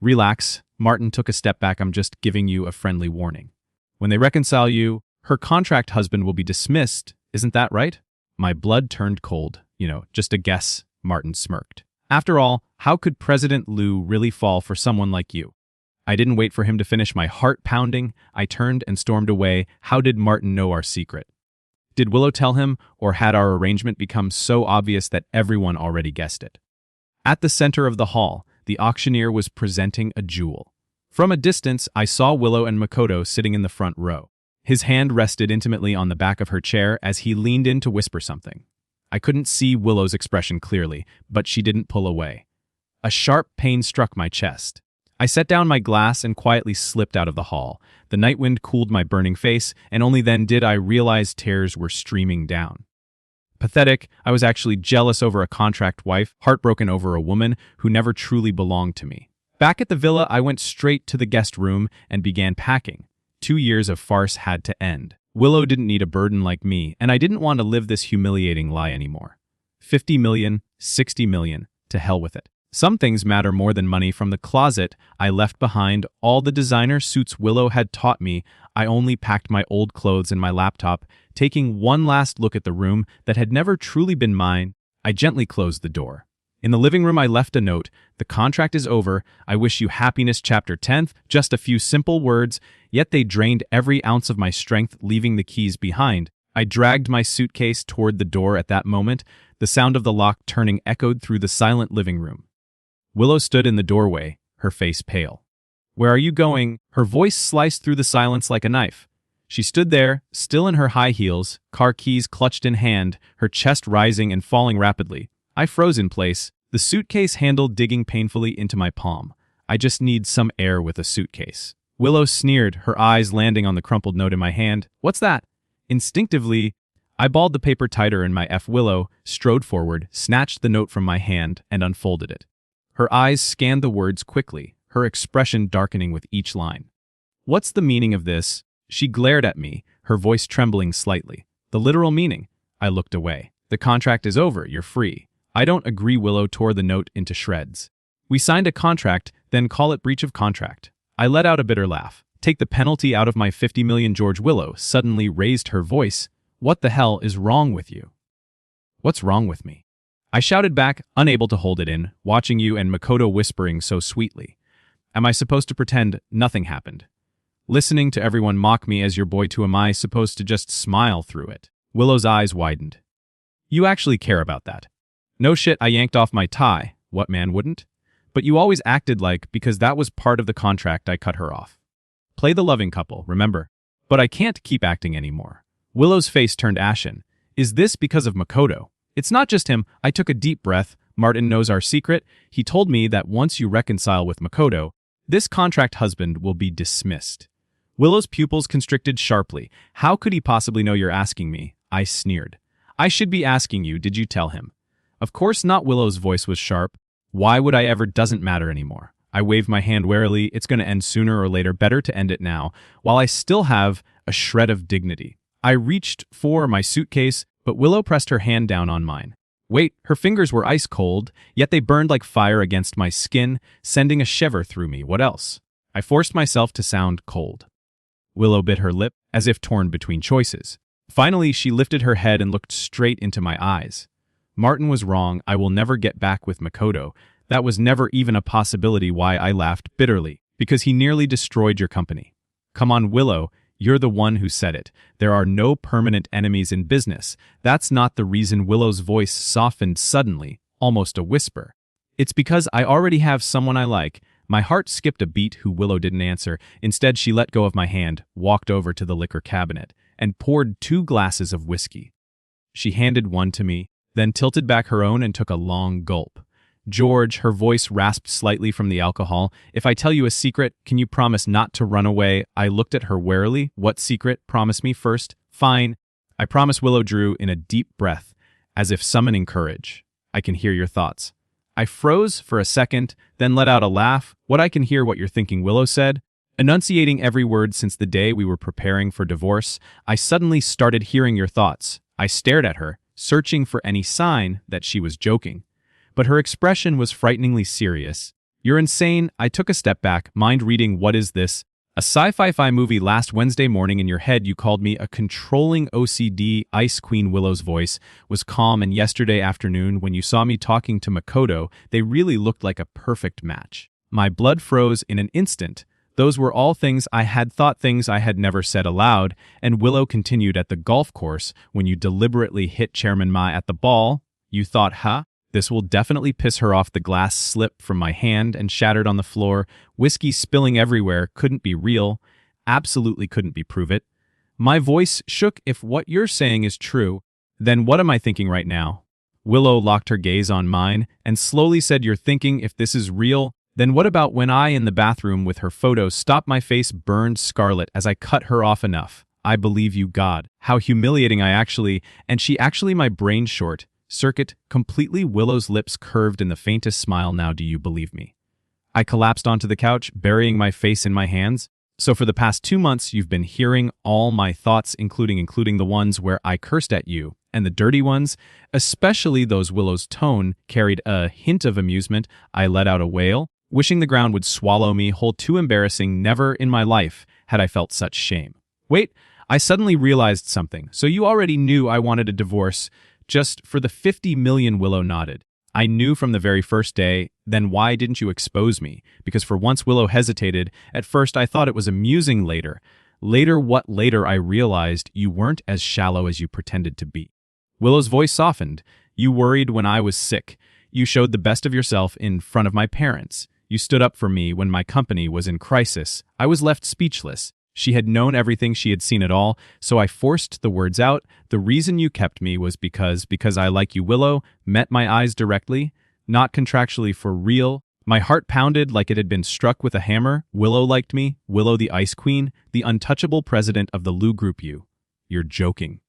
"Relax." Martin took a step back. "I'm just giving you a friendly warning. When they reconcile you, her contract husband will be dismissed. Isn't that right?" My blood turned cold. Just a guess," Martin smirked. "After all, how could President Liu really fall for someone like you?" I didn't wait for him to finish, my heart pounding. I turned and stormed away. How did Martin know our secret? Did Willow tell him, or had our arrangement become so obvious that everyone already guessed it? At the center of the hall, the auctioneer was presenting a jewel. From a distance, I saw Willow and Makoto sitting in the front row. His hand rested intimately on the back of her chair as he leaned in to whisper something. I couldn't see Willow's expression clearly, but she didn't pull away. A sharp pain struck my chest. I set down my glass and quietly slipped out of the hall. The night wind cooled my burning face, and only then did I realize tears were streaming down. Pathetic, I was actually jealous over a contract wife, heartbroken over a woman who never truly belonged to me. Back at the villa, I went straight to the guest room and began packing. 2 years of farce had to end. Willow didn't need a burden like me, and I didn't want to live this humiliating lie anymore. 50 million, 60 million, to hell with it. Some things matter more than money. From the closet I left behind all the designer suits Willow had taught me. I only packed my old clothes and my laptop, taking one last look at the room that had never truly been mine. I gently closed the door. In the living room I left a note. The contract is over. I wish you happiness. Chapter 10th. Just a few simple words, yet they drained every ounce of my strength, leaving the keys behind. I dragged my suitcase toward the door at that moment. The sound of the lock turning echoed through the silent living room. Willow stood in the doorway, her face pale. "Where are you going?" Her voice sliced through the silence like a knife. She stood there, still in her high heels, car keys clutched in hand, her chest rising and falling rapidly. I froze in place, the suitcase handle digging painfully into my palm. I just need some air with a suitcase. Willow sneered, her eyes landing on the crumpled note in my hand. "What's that?" Instinctively, I balled the paper tighter in my F. Willow strode forward, snatched the note from my hand, and unfolded it. Her eyes scanned the words quickly, her expression darkening with each line. "What's the meaning of this?" She glared at me, her voice trembling slightly. "The literal meaning." I looked away. "The contract is over, you're free." "I don't agree." Willow tore the note into shreds. "We signed a contract, then call it breach of contract." I let out a bitter laugh. "Take the penalty out of my 50 million." George Willow suddenly raised her voice. "What the hell is wrong with you?" "What's wrong with me?" I shouted back, unable to hold it in, watching you and Makoto whispering so sweetly. Am I supposed to pretend nothing happened? Listening to everyone mock me as your boy too, am I supposed to just smile through it? Willow's eyes widened. You actually care about that? No shit, I yanked off my tie. What man wouldn't? But you always acted like, because that was part of the contract, I cut her off. Play the loving couple, remember? But I can't keep acting anymore. Willow's face turned ashen. Is this because of Makoto? It's not just him. I took a deep breath. Martin knows our secret. He told me that once you reconcile with Makoto, this contract husband will be dismissed. Willow's pupils constricted sharply. How could he possibly know you're asking me? I sneered. I should be asking you, did you tell him? Of course not. Willow's voice was sharp. Why would I ever? Doesn't matter anymore. I waved my hand warily. It's going to end sooner or later. Better to end it now, while I still have a shred of dignity. I reached for my suitcase, but Willow pressed her hand down on mine. Wait, her fingers were ice cold, yet they burned like fire against my skin, sending a shiver through me. What else? I forced myself to sound cold. Willow bit her lip, as if torn between choices. Finally, she lifted her head and looked straight into my eyes. Martin was wrong. I will never get back with Makoto. That was never even a possibility. Why? I laughed bitterly. Because he nearly destroyed your company. Come on, Willow. You're the one who said it. There are no permanent enemies in business. That's not the reason. Willow's voice softened suddenly, almost a whisper. It's because I already have someone I like. My heart skipped a beat. Who? Willow didn't answer. Instead, she let go of my hand, walked over to the liquor cabinet, and poured 2 glasses of whiskey. She handed one to me, then tilted back her own and took a long gulp. George, her voice rasped slightly from the alcohol. If I tell you a secret, can you promise not to run away? I looked at her warily. What secret? Promise me first. Fine. I promise. Willow drew in a deep breath, as if summoning courage. I can hear your thoughts. I froze for a second, then let out a laugh. What? I can hear what you're thinking, Willow said. Enunciating every word since the day we were preparing for divorce, I suddenly started hearing your thoughts. I stared at her, searching for any sign that she was joking. But her expression was frighteningly serious. You're insane. I took a step back, mind reading. What is this? A sci-fi movie. Last Wednesday morning in your head you called me a controlling OCD. Ice Queen. Willow's voice was calm, and yesterday afternoon when you saw me talking to Makoto, they really looked like a perfect match. My blood froze in an instant. Those were all things I had thought, things I had never said aloud, and Willow continued. At the golf course, when you deliberately hit Chairman Ma at the ball, you thought, huh? This will definitely piss her off. The glass slipped from my hand and shattered on the floor. Whiskey spilling everywhere. Couldn't be real. Absolutely couldn't be prove it. My voice shook. If what you're saying is true, then what am I thinking right now? Willow locked her gaze on mine and slowly said, you're thinking if this is real, then what about when I, in the bathroom with her photo, stopped? My face burned scarlet as I cut her off. Enough. I believe you, God. How humiliating. And she actually, my brain short circuit completely. Willow's lips curved in the faintest smile. Now do you believe me? I collapsed onto the couch, burying my face in my hands. So for the past 2 months, you've been hearing all my thoughts, including the ones where I cursed at you, and the dirty ones, especially those. Willow's tone carried a hint of amusement. I let out a wail, wishing the ground would swallow me whole. Too embarrassing. Never in my life had I felt such shame. Wait, I suddenly realized something. So you already knew I wanted a divorce just for the 50 million, Willow nodded. I knew from the very first day. Then why didn't you expose me? Because for once, Willow hesitated. At first, I thought it was amusing. Later, what later? I realized you weren't as shallow as you pretended to be. Willow's voice softened. You worried when I was sick. You showed the best of yourself in front of my parents. You stood up for me when my company was in crisis. I was left speechless. She had known everything, she had seen it all, so I forced the words out. The reason you kept me was because I like you. Willow met my eyes directly, not contractually, for real. My heart pounded like it had been struck with a hammer. Willow liked me. Willow, the Ice Queen, the untouchable president of the Lu Group. You're joking,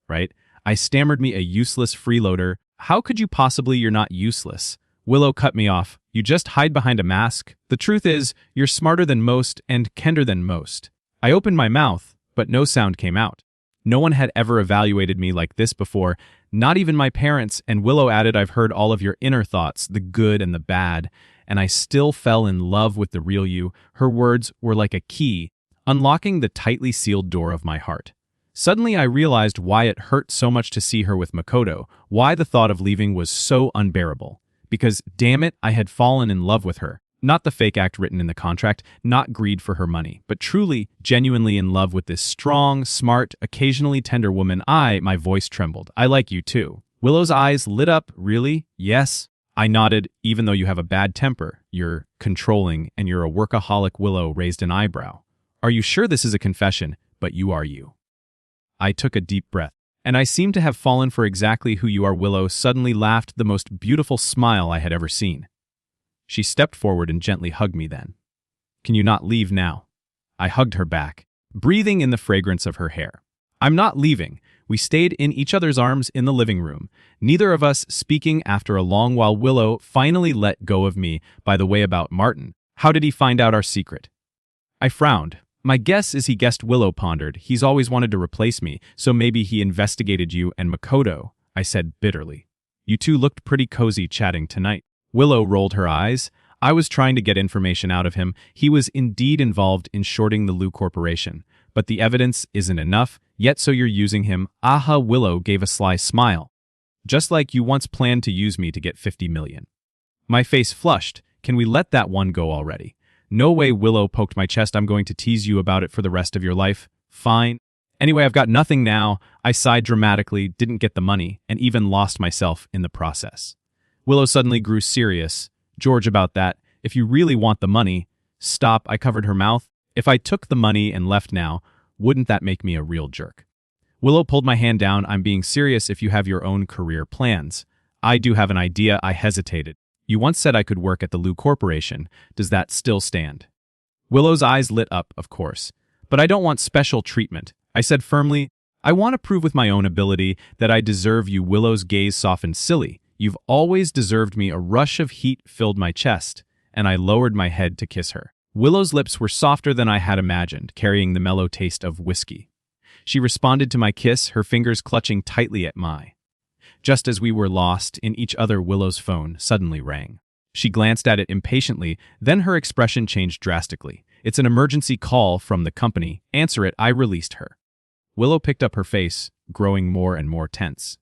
right? I stammered. Me, a useless freeloader. How could you possibly? You're not useless. Willow cut me off. You just hide behind a mask. The truth is, you're smarter than most and kinder than most. I opened my mouth, but no sound came out. No one had ever evaluated me like this before, not even my parents. And Willow added, I've heard all of your inner thoughts, the good and the bad, and I still fell in love with the real you. Her words were like a key, unlocking the tightly sealed door of my heart. Suddenly I realized why it hurt so much to see her with Makoto, why the thought of leaving was so unbearable. Because, damn it, I had fallen in love with her. Not the fake act written in the contract, not greed for her money, but truly, genuinely in love with this strong, smart, occasionally tender woman. My voice trembled. I like you too. Willow's eyes lit up. Really? Yes. I nodded. Even though you have a bad temper, you're controlling, and you're a workaholic. Willow raised an eyebrow. Are you sure this is a confession? But you are you. I took a deep breath. And I seem to have fallen for exactly who you are. Willow suddenly laughed, the most beautiful smile I had ever seen. She stepped forward and gently hugged me. Then, can you not leave now? I hugged her back, breathing in the fragrance of her hair. I'm not leaving. We stayed in each other's arms in the living room, neither of us speaking. After a long while, Willow finally let go of me. By the way, about Martin, how did he find out our secret? I frowned. My guess is he guessed. Willow pondered. He's always wanted to replace me, so maybe he investigated you and Makoto, I said bitterly. You two looked pretty cozy chatting tonight. Willow rolled her eyes. I was trying to get information out of him. He was indeed involved in shorting the Lu Corporation. But the evidence isn't enough, yet so you're using him. Aha, Willow gave a sly smile. Just like you once planned to use me to get 50 million. My face flushed. Can we let that one go already? No way. Willow poked my chest. I'm going to tease you about it for the rest of your life. Fine. Anyway, I've got nothing now. I sighed dramatically, didn't get the money, and even lost myself in the process. Willow suddenly grew serious. George, about that, if you really want the money, stop. I covered her mouth. If I took the money and left now, wouldn't that make me a real jerk? Willow pulled my hand down. I'm being serious. If you have your own career plans. I do have an idea. I hesitated. You once said I could work at the Lu Corporation. Does that still stand? Willow's eyes lit up, of course. But I don't want special treatment. I said firmly, I want to prove with my own ability that I deserve you. Willow's gaze softened. Silly. You've always deserved me. A rush of heat filled my chest, and I lowered my head to kiss her. Willow's lips were softer than I had imagined, carrying the mellow taste of whiskey. She responded to my kiss, her fingers clutching tightly at mine. Just as we were lost in each other, Willow's phone suddenly rang. She glanced at it impatiently, then her expression changed drastically. It's an emergency call from the company. Answer it. I released her. Willow picked up her face, growing more and more tense.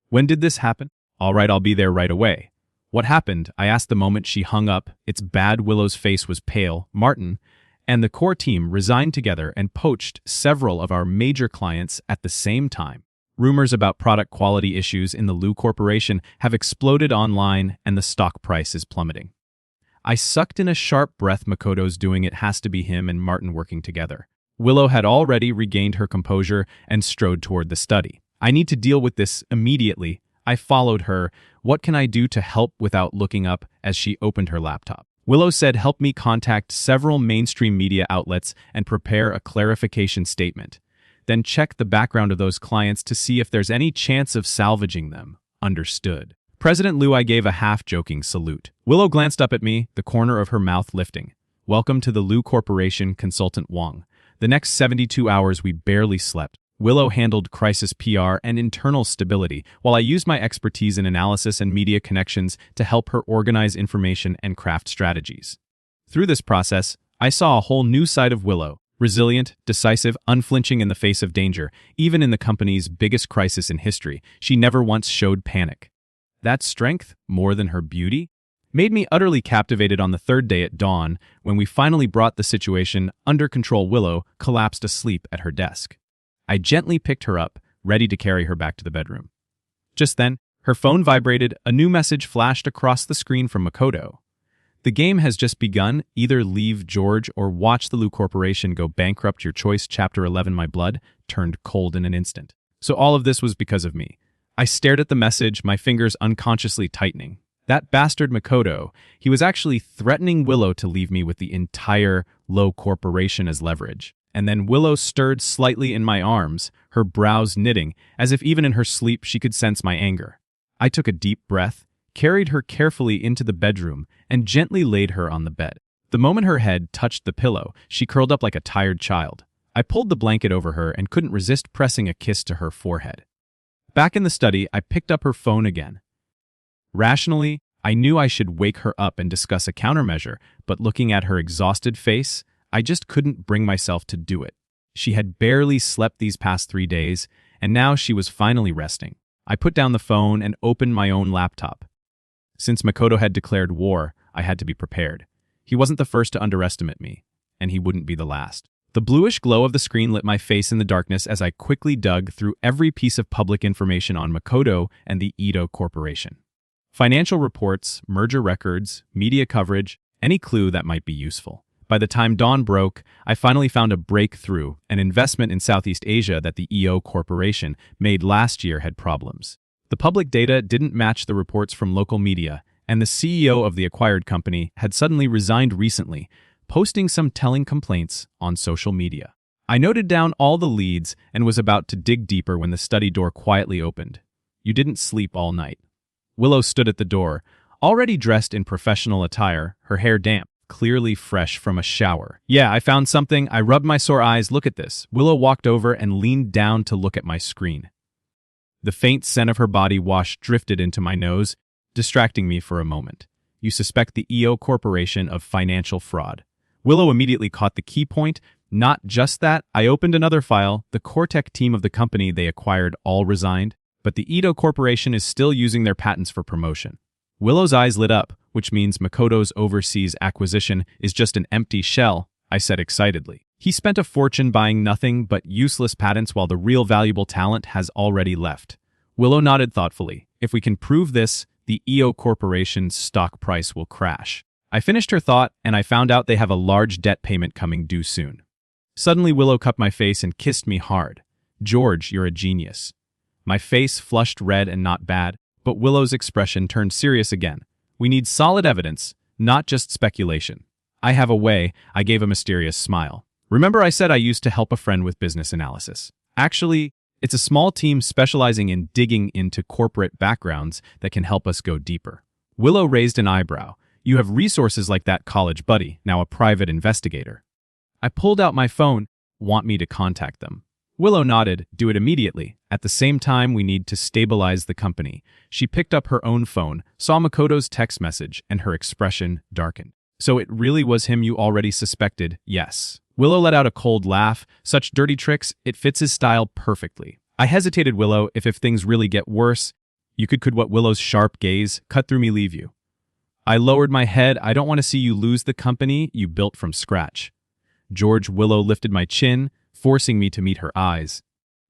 When did this happen? All right, I'll be there right away. What happened? I asked the moment she hung up. It's bad. Willow's face was pale. Martin, and the core team resigned together and poached several of our major clients at the same time. Rumors about product quality issues in the Lu Corporation have exploded online, and the stock price is plummeting. I sucked in a sharp breath. Makoto's doing it, has to be him and Martin working together. Willow had already regained her composure and strode toward the study. I need to deal with this immediately. I followed her. What can I do to help without looking up as she opened her laptop? Willow said, help me contact several mainstream media outlets and prepare a clarification statement. Then check the background of those clients to see if there's any chance of salvaging them. Understood. President Lu, I gave a half-joking salute. Willow glanced up at me, the corner of her mouth lifting. Welcome to the Lu Corporation, Consultant Wang. The next 72 hours we barely slept. Willow handled crisis PR and internal stability, while I used my expertise in analysis and media connections to help her organize information and craft strategies. Through this process, I saw a whole new side of Willow. Resilient, decisive, unflinching in the face of danger. Even in the company's biggest crisis in history, she never once showed panic. That strength, more than her beauty, made me utterly captivated. On the third day at dawn, when we finally brought the situation under control, Willow collapsed asleep at her desk. I gently picked her up, ready to carry her back to the bedroom. Just then, her phone vibrated. A new message flashed across the screen from Makoto. The game has just begun. Either leave George or watch the Lu Corporation go bankrupt. Your choice. Chapter 11. My blood turned cold in an instant. So all of this was because of me. I stared at the message, my fingers unconsciously tightening. That bastard Makoto, he was actually threatening Willow to leave me with the entire Lu Corporation as leverage. And then Willow stirred slightly in my arms, her brows knitting, as if even in her sleep she could sense my anger. I took a deep breath, carried her carefully into the bedroom, and gently laid her on the bed. The moment her head touched the pillow, she curled up like a tired child. I pulled the blanket over her and couldn't resist pressing a kiss to her forehead. Back in the study, I picked up her phone again. Rationally, I knew I should wake her up and discuss a countermeasure, but looking at her exhausted face, I just couldn't bring myself to do it. She had barely slept these past 3 days, and now she was finally resting. I put down the phone and opened my own laptop. Since Makoto had declared war, I had to be prepared. He wasn't the first to underestimate me, and he wouldn't be the last. The bluish glow of the screen lit my face in the darkness as I quickly dug through every piece of public information on Makoto and the Edo Corporation. Financial reports, merger records, media coverage, any clue that might be useful. By the time dawn broke, I finally found a breakthrough. An investment in Southeast Asia that the EO Corporation made last year had problems. The public data didn't match the reports from local media, and the CEO of the acquired company had suddenly resigned recently, posting some telling complaints on social media. I noted down all the leads and was about to dig deeper when the study door quietly opened. You didn't sleep all night. Willow stood at the door, already dressed in professional attire, her hair damp, clearly fresh from a shower. Yeah, I found something. I rubbed my sore eyes. Look at this. Willow walked over and leaned down to look at my screen. The faint scent of her body wash drifted into my nose, distracting me for a moment. You suspect the EO Corporation of financial fraud. Willow immediately caught the key point. Not just that, I opened another file. The Cortec team of the company they acquired all resigned, but the Edo Corporation is still using their patents for promotion. Willow's eyes lit up, which means Makoto's overseas acquisition is just an empty shell, I said excitedly. He spent a fortune buying nothing but useless patents while the real valuable talent has already left. Willow nodded thoughtfully. If we can prove this, the EO Corporation's stock price will crash. I finished her thought, and I found out they have a large debt payment coming due soon. Suddenly, Willow cupped my face and kissed me hard. George, you're a genius. My face flushed red and not bad, but Willow's expression turned serious again. We need solid evidence, not just speculation. I have a way. I gave a mysterious smile. Remember I said I used to help a friend with business analysis. Actually, it's a small team specializing in digging into corporate backgrounds that can help us go deeper. Willow raised an eyebrow. You have resources like that college buddy, now a private investigator. I pulled out my phone. Want me to contact them? Willow nodded. Do it immediately. At the same time, we need to stabilize the company. She picked up her own phone, saw Makoto's text message, and her expression darkened. So it really was him you already suspected? Yes. Willow let out a cold laugh. Such dirty tricks, it fits his style perfectly. I hesitated, Willow. If things really get worse, you could what Willow's sharp gaze cut through me, leave you. I lowered my head. I don't want to see you lose the company you built from scratch. George. Willow lifted my chin, forcing me to meet her eyes.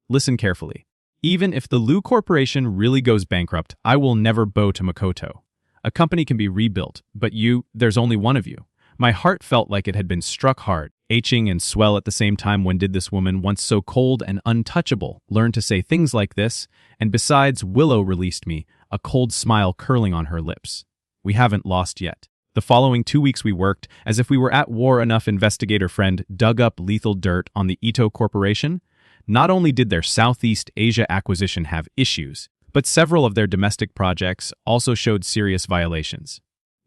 Listen carefully. Even if the Lu Corporation really goes bankrupt, I will never bow to Makoto. A company can be rebuilt, but there's only one of you. My heart felt like it had been struck hard, aching and swell at the same time. When did this woman, once so cold and untouchable, learn to say things like this? And besides, Willow released me, a cold smile curling on her lips. We haven't lost yet. The following 2 weeks we worked as if we were at war. Enough investigator friend dug up lethal dirt on the Ito Corporation. Not only did their Southeast Asia acquisition have issues, but several of their domestic projects also showed serious violations.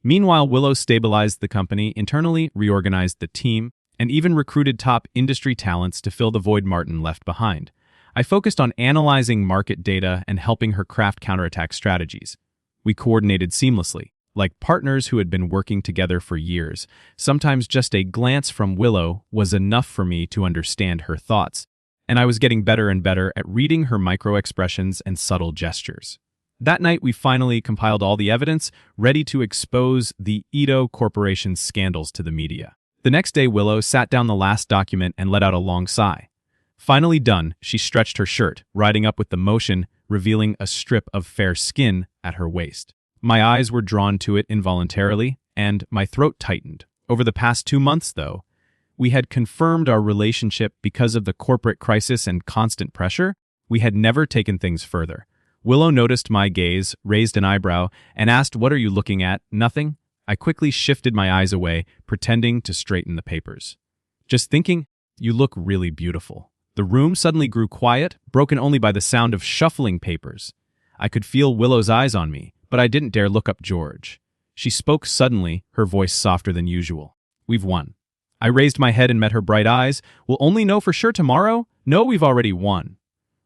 Meanwhile, Willow stabilized the company internally, reorganized the team, and even recruited top industry talents to fill the void Martin left behind. I focused on analyzing market data and helping her craft counterattack strategies. We coordinated seamlessly, like partners who had been working together for years. Sometimes just a glance from Willow was enough for me to understand her thoughts, and I was getting better and better at reading her micro-expressions and subtle gestures. That night, we finally compiled all the evidence, ready to expose the Ito Corporation's scandals to the media. The next day, Willow sat down the last document and let out a long sigh. Finally done, she stretched her shirt, riding up with the motion, revealing a strip of fair skin at her waist. My eyes were drawn to it involuntarily, and my throat tightened. Over the past 2 months, though, we had confirmed our relationship because of the corporate crisis and constant pressure. We had never taken things further. Willow noticed my gaze, raised an eyebrow, and asked, "What are you looking at?" "Nothing." I quickly shifted my eyes away, pretending to straighten the papers. "Just thinking, you look really beautiful." The room suddenly grew quiet, broken only by the sound of shuffling papers. I could feel Willow's eyes on me, but I didn't dare look up George. She spoke suddenly, her voice softer than usual. "We've won." I raised my head and met her bright eyes. "We'll only know for sure tomorrow?" "No, we've already won."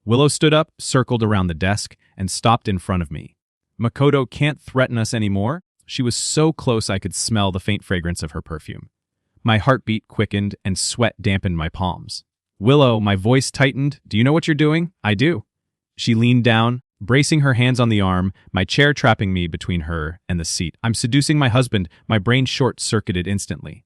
Willow stood up, circled around the desk, and stopped in front of me. "Makoto can't threaten us anymore." She was so close I could smell the faint fragrance of her perfume. My heartbeat quickened and sweat dampened my palms. "Willow," my voice tightened, "do you know what you're doing?" "I do." She leaned down, bracing her hands on the arm, my chair trapping me between her and the seat. "I'm seducing my husband." My brain short-circuited instantly.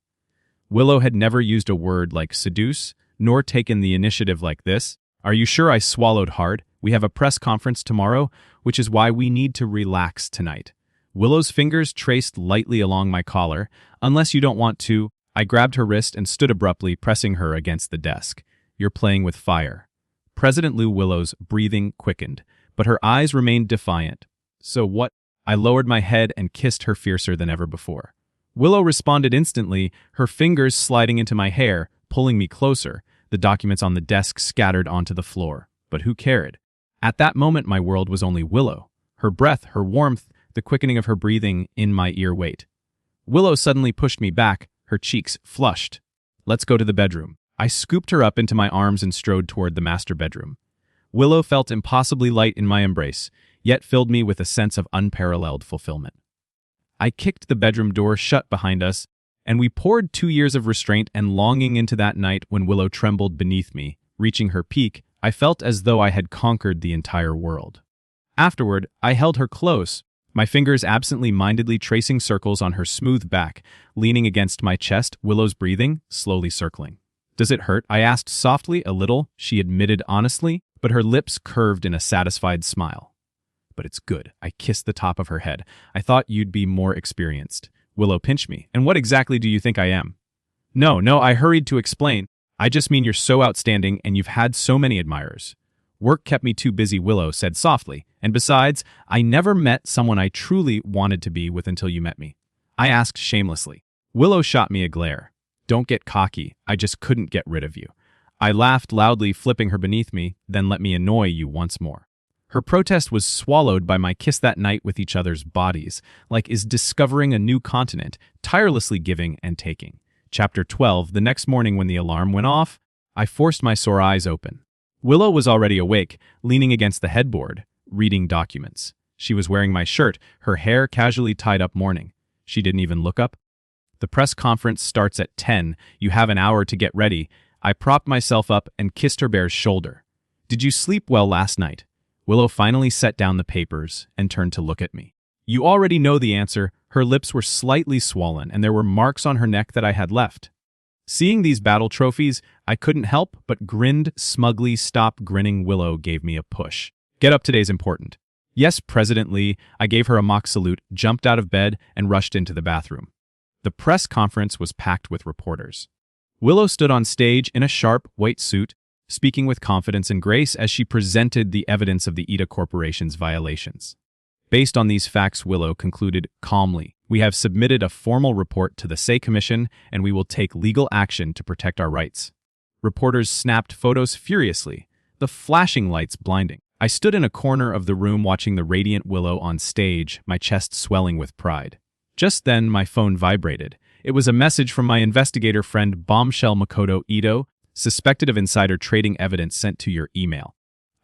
Willow had never used a word like seduce, nor taken the initiative like this. "Are you sure?" I swallowed hard. "We have a press conference tomorrow, which is why we need to relax tonight." Willow's fingers traced lightly along my collar. "Unless you don't want to." I grabbed her wrist and stood abruptly, pressing her against the desk. "You're playing with fire." President Lu. Willow's breathing quickened, but her eyes remained defiant. "So what?" I lowered my head and kissed her fiercer than ever before. Willow responded instantly, her fingers sliding into my hair, pulling me closer, the documents on the desk scattered onto the floor. But who cared? At that moment, my world was only Willow. Her breath, her warmth, the quickening of her breathing in my ear. "Wait." Willow suddenly pushed me back, her cheeks flushed. "Let's go to the bedroom." I scooped her up into my arms and strode toward the master bedroom. Willow felt impossibly light in my embrace, yet filled me with a sense of unparalleled fulfillment. I kicked the bedroom door shut behind us, and we poured 2 years of restraint and longing into that night when Willow trembled beneath me. Reaching her peak, I felt as though I had conquered the entire world. Afterward, I held her close, my fingers absently-mindedly tracing circles on her smooth back, leaning against my chest, Willow's breathing slowly circling. "Does it hurt?" I asked softly. "A little," she admitted honestly, but her lips curved in a satisfied smile. "But it's good." I kissed the top of her head. "I thought you'd be more experienced." Willow pinched me. "And what exactly do you think I am?" No, I hurried to explain. "I just mean you're so outstanding and you've had so many admirers." "Work kept me too busy," Willow said softly. "And besides, I never met someone I truly wanted to be with until you met me." I asked shamelessly. Willow shot me a glare. "Don't get cocky. I just couldn't get rid of you." I laughed loudly, flipping her beneath me. "Then let me annoy you once more." Her protest was swallowed by my kiss that night with each other's bodies, like is discovering a new continent, tirelessly giving and taking. Chapter 12. The next morning when the alarm went off, I forced my sore eyes open. Willow was already awake, leaning against the headboard, reading documents. She was wearing my shirt, her hair casually tied up mourning. She didn't even look up. "The press conference starts at 10. You have an hour to get ready." I propped myself up and kissed her bare shoulder. "Did you sleep well last night?" Willow finally set down the papers and turned to look at me. "You already know the answer." Her lips were slightly swollen, and there were marks on her neck that I had left. Seeing these battle trophies, I couldn't help but grinned smugly. Stop grinning. Willow gave me a push. Get up, today's important. Yes, President Lee. I gave her a mock salute, jumped out of bed, and rushed into the bathroom. The press conference was packed with reporters. Willow stood on stage in a sharp, white suit, speaking with confidence and grace as she presented the evidence of the Ida Corporation's violations. Based on these facts, Willow concluded calmly, we have submitted a formal report to the Say Commission and we will take legal action to protect our rights. Reporters snapped photos furiously, the flashing lights blinding. I stood in a corner of the room watching the radiant Willow on stage, my chest swelling with pride. Just then, my phone vibrated. It was a message from my investigator friend Bombshell Makoto Ito, suspected of insider trading evidence sent to your email.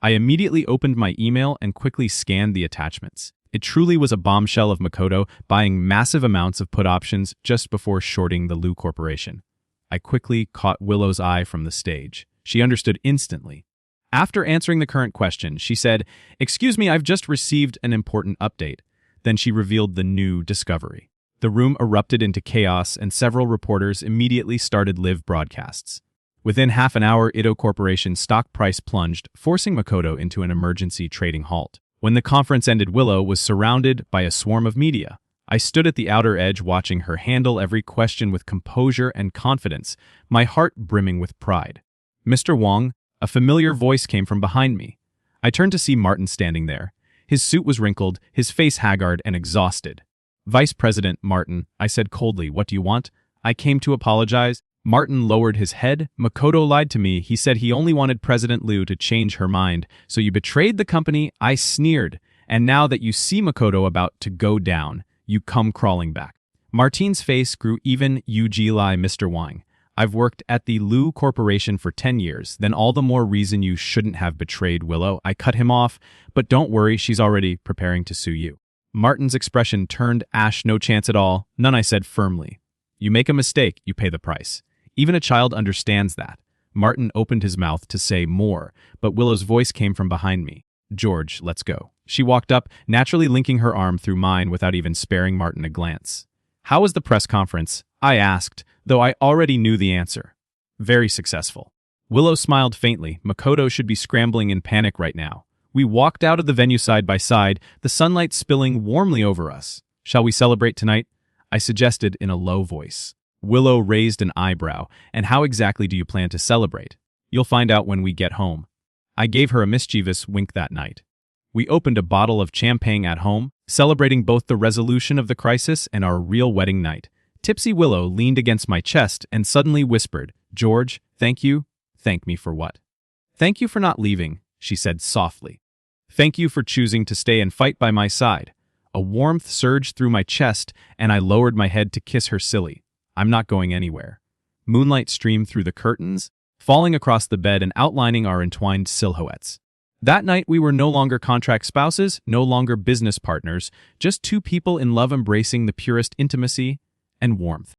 I immediately opened my email and quickly scanned the attachments. It truly was a bombshell of Makoto buying massive amounts of put options just before shorting the Lu Corporation. I quickly caught Willow's eye from the stage. She understood instantly. After answering the current question, she said, "Excuse me, I've just received an important update." Then she revealed the new discovery. The room erupted into chaos and several reporters immediately started live broadcasts. Within half an hour, Ito Corporation's stock price plunged, forcing Makoto into an emergency trading halt. When the conference ended, Willow was surrounded by a swarm of media. I stood at the outer edge watching her handle every question with composure and confidence, my heart brimming with pride. "Mr. Wong," a familiar voice came from behind me. I turned to see Martin standing there. His suit was wrinkled, his face haggard and exhausted. "Vice President Martin," I said coldly, "what do you want?" "I came to apologize." Martin lowered his head. "Makoto lied to me. He said he only wanted President Liu to change her mind. So you betrayed the company," I sneered. "And now that you see Makoto about to go down, you come crawling back." Martin's face grew even. "You lie, Mr. Wang. I've worked at the Lu Corporation for 10 years. Then all the more reason you shouldn't have betrayed Willow." I cut him off. "But don't worry, she's already preparing to sue you." Martin's expression turned ash. "No chance at all." "None," I said firmly. "You make a mistake, you pay the price. Even a child understands that." Martin opened his mouth to say more, but Willow's voice came from behind me. "George, let's go." She walked up, naturally linking her arm through mine without even sparing Martin a glance. "How was the press conference?" I asked, though I already knew the answer. "Very successful." Willow smiled faintly. "Makoto should be scrambling in panic right now." We walked out of the venue side by side, the sunlight spilling warmly over us. "Shall we celebrate tonight?" I suggested in a low voice. Willow raised an eyebrow. "And how exactly do you plan to celebrate?" "You'll find out when we get home." I gave her a mischievous wink that night. We opened a bottle of champagne at home, celebrating both the resolution of the crisis and our real wedding night. Tipsy Willow leaned against my chest and suddenly whispered, "George, thank you." "Thank me for what?" "Thank you for not leaving," she said softly. "Thank you for choosing to stay and fight by my side." A warmth surged through my chest, and I lowered my head to kiss her silly. "I'm not going anywhere." Moonlight streamed through the curtains, falling across the bed and outlining our entwined silhouettes. That night we were no longer contract spouses, no longer business partners, just two people in love embracing the purest intimacy and warmth.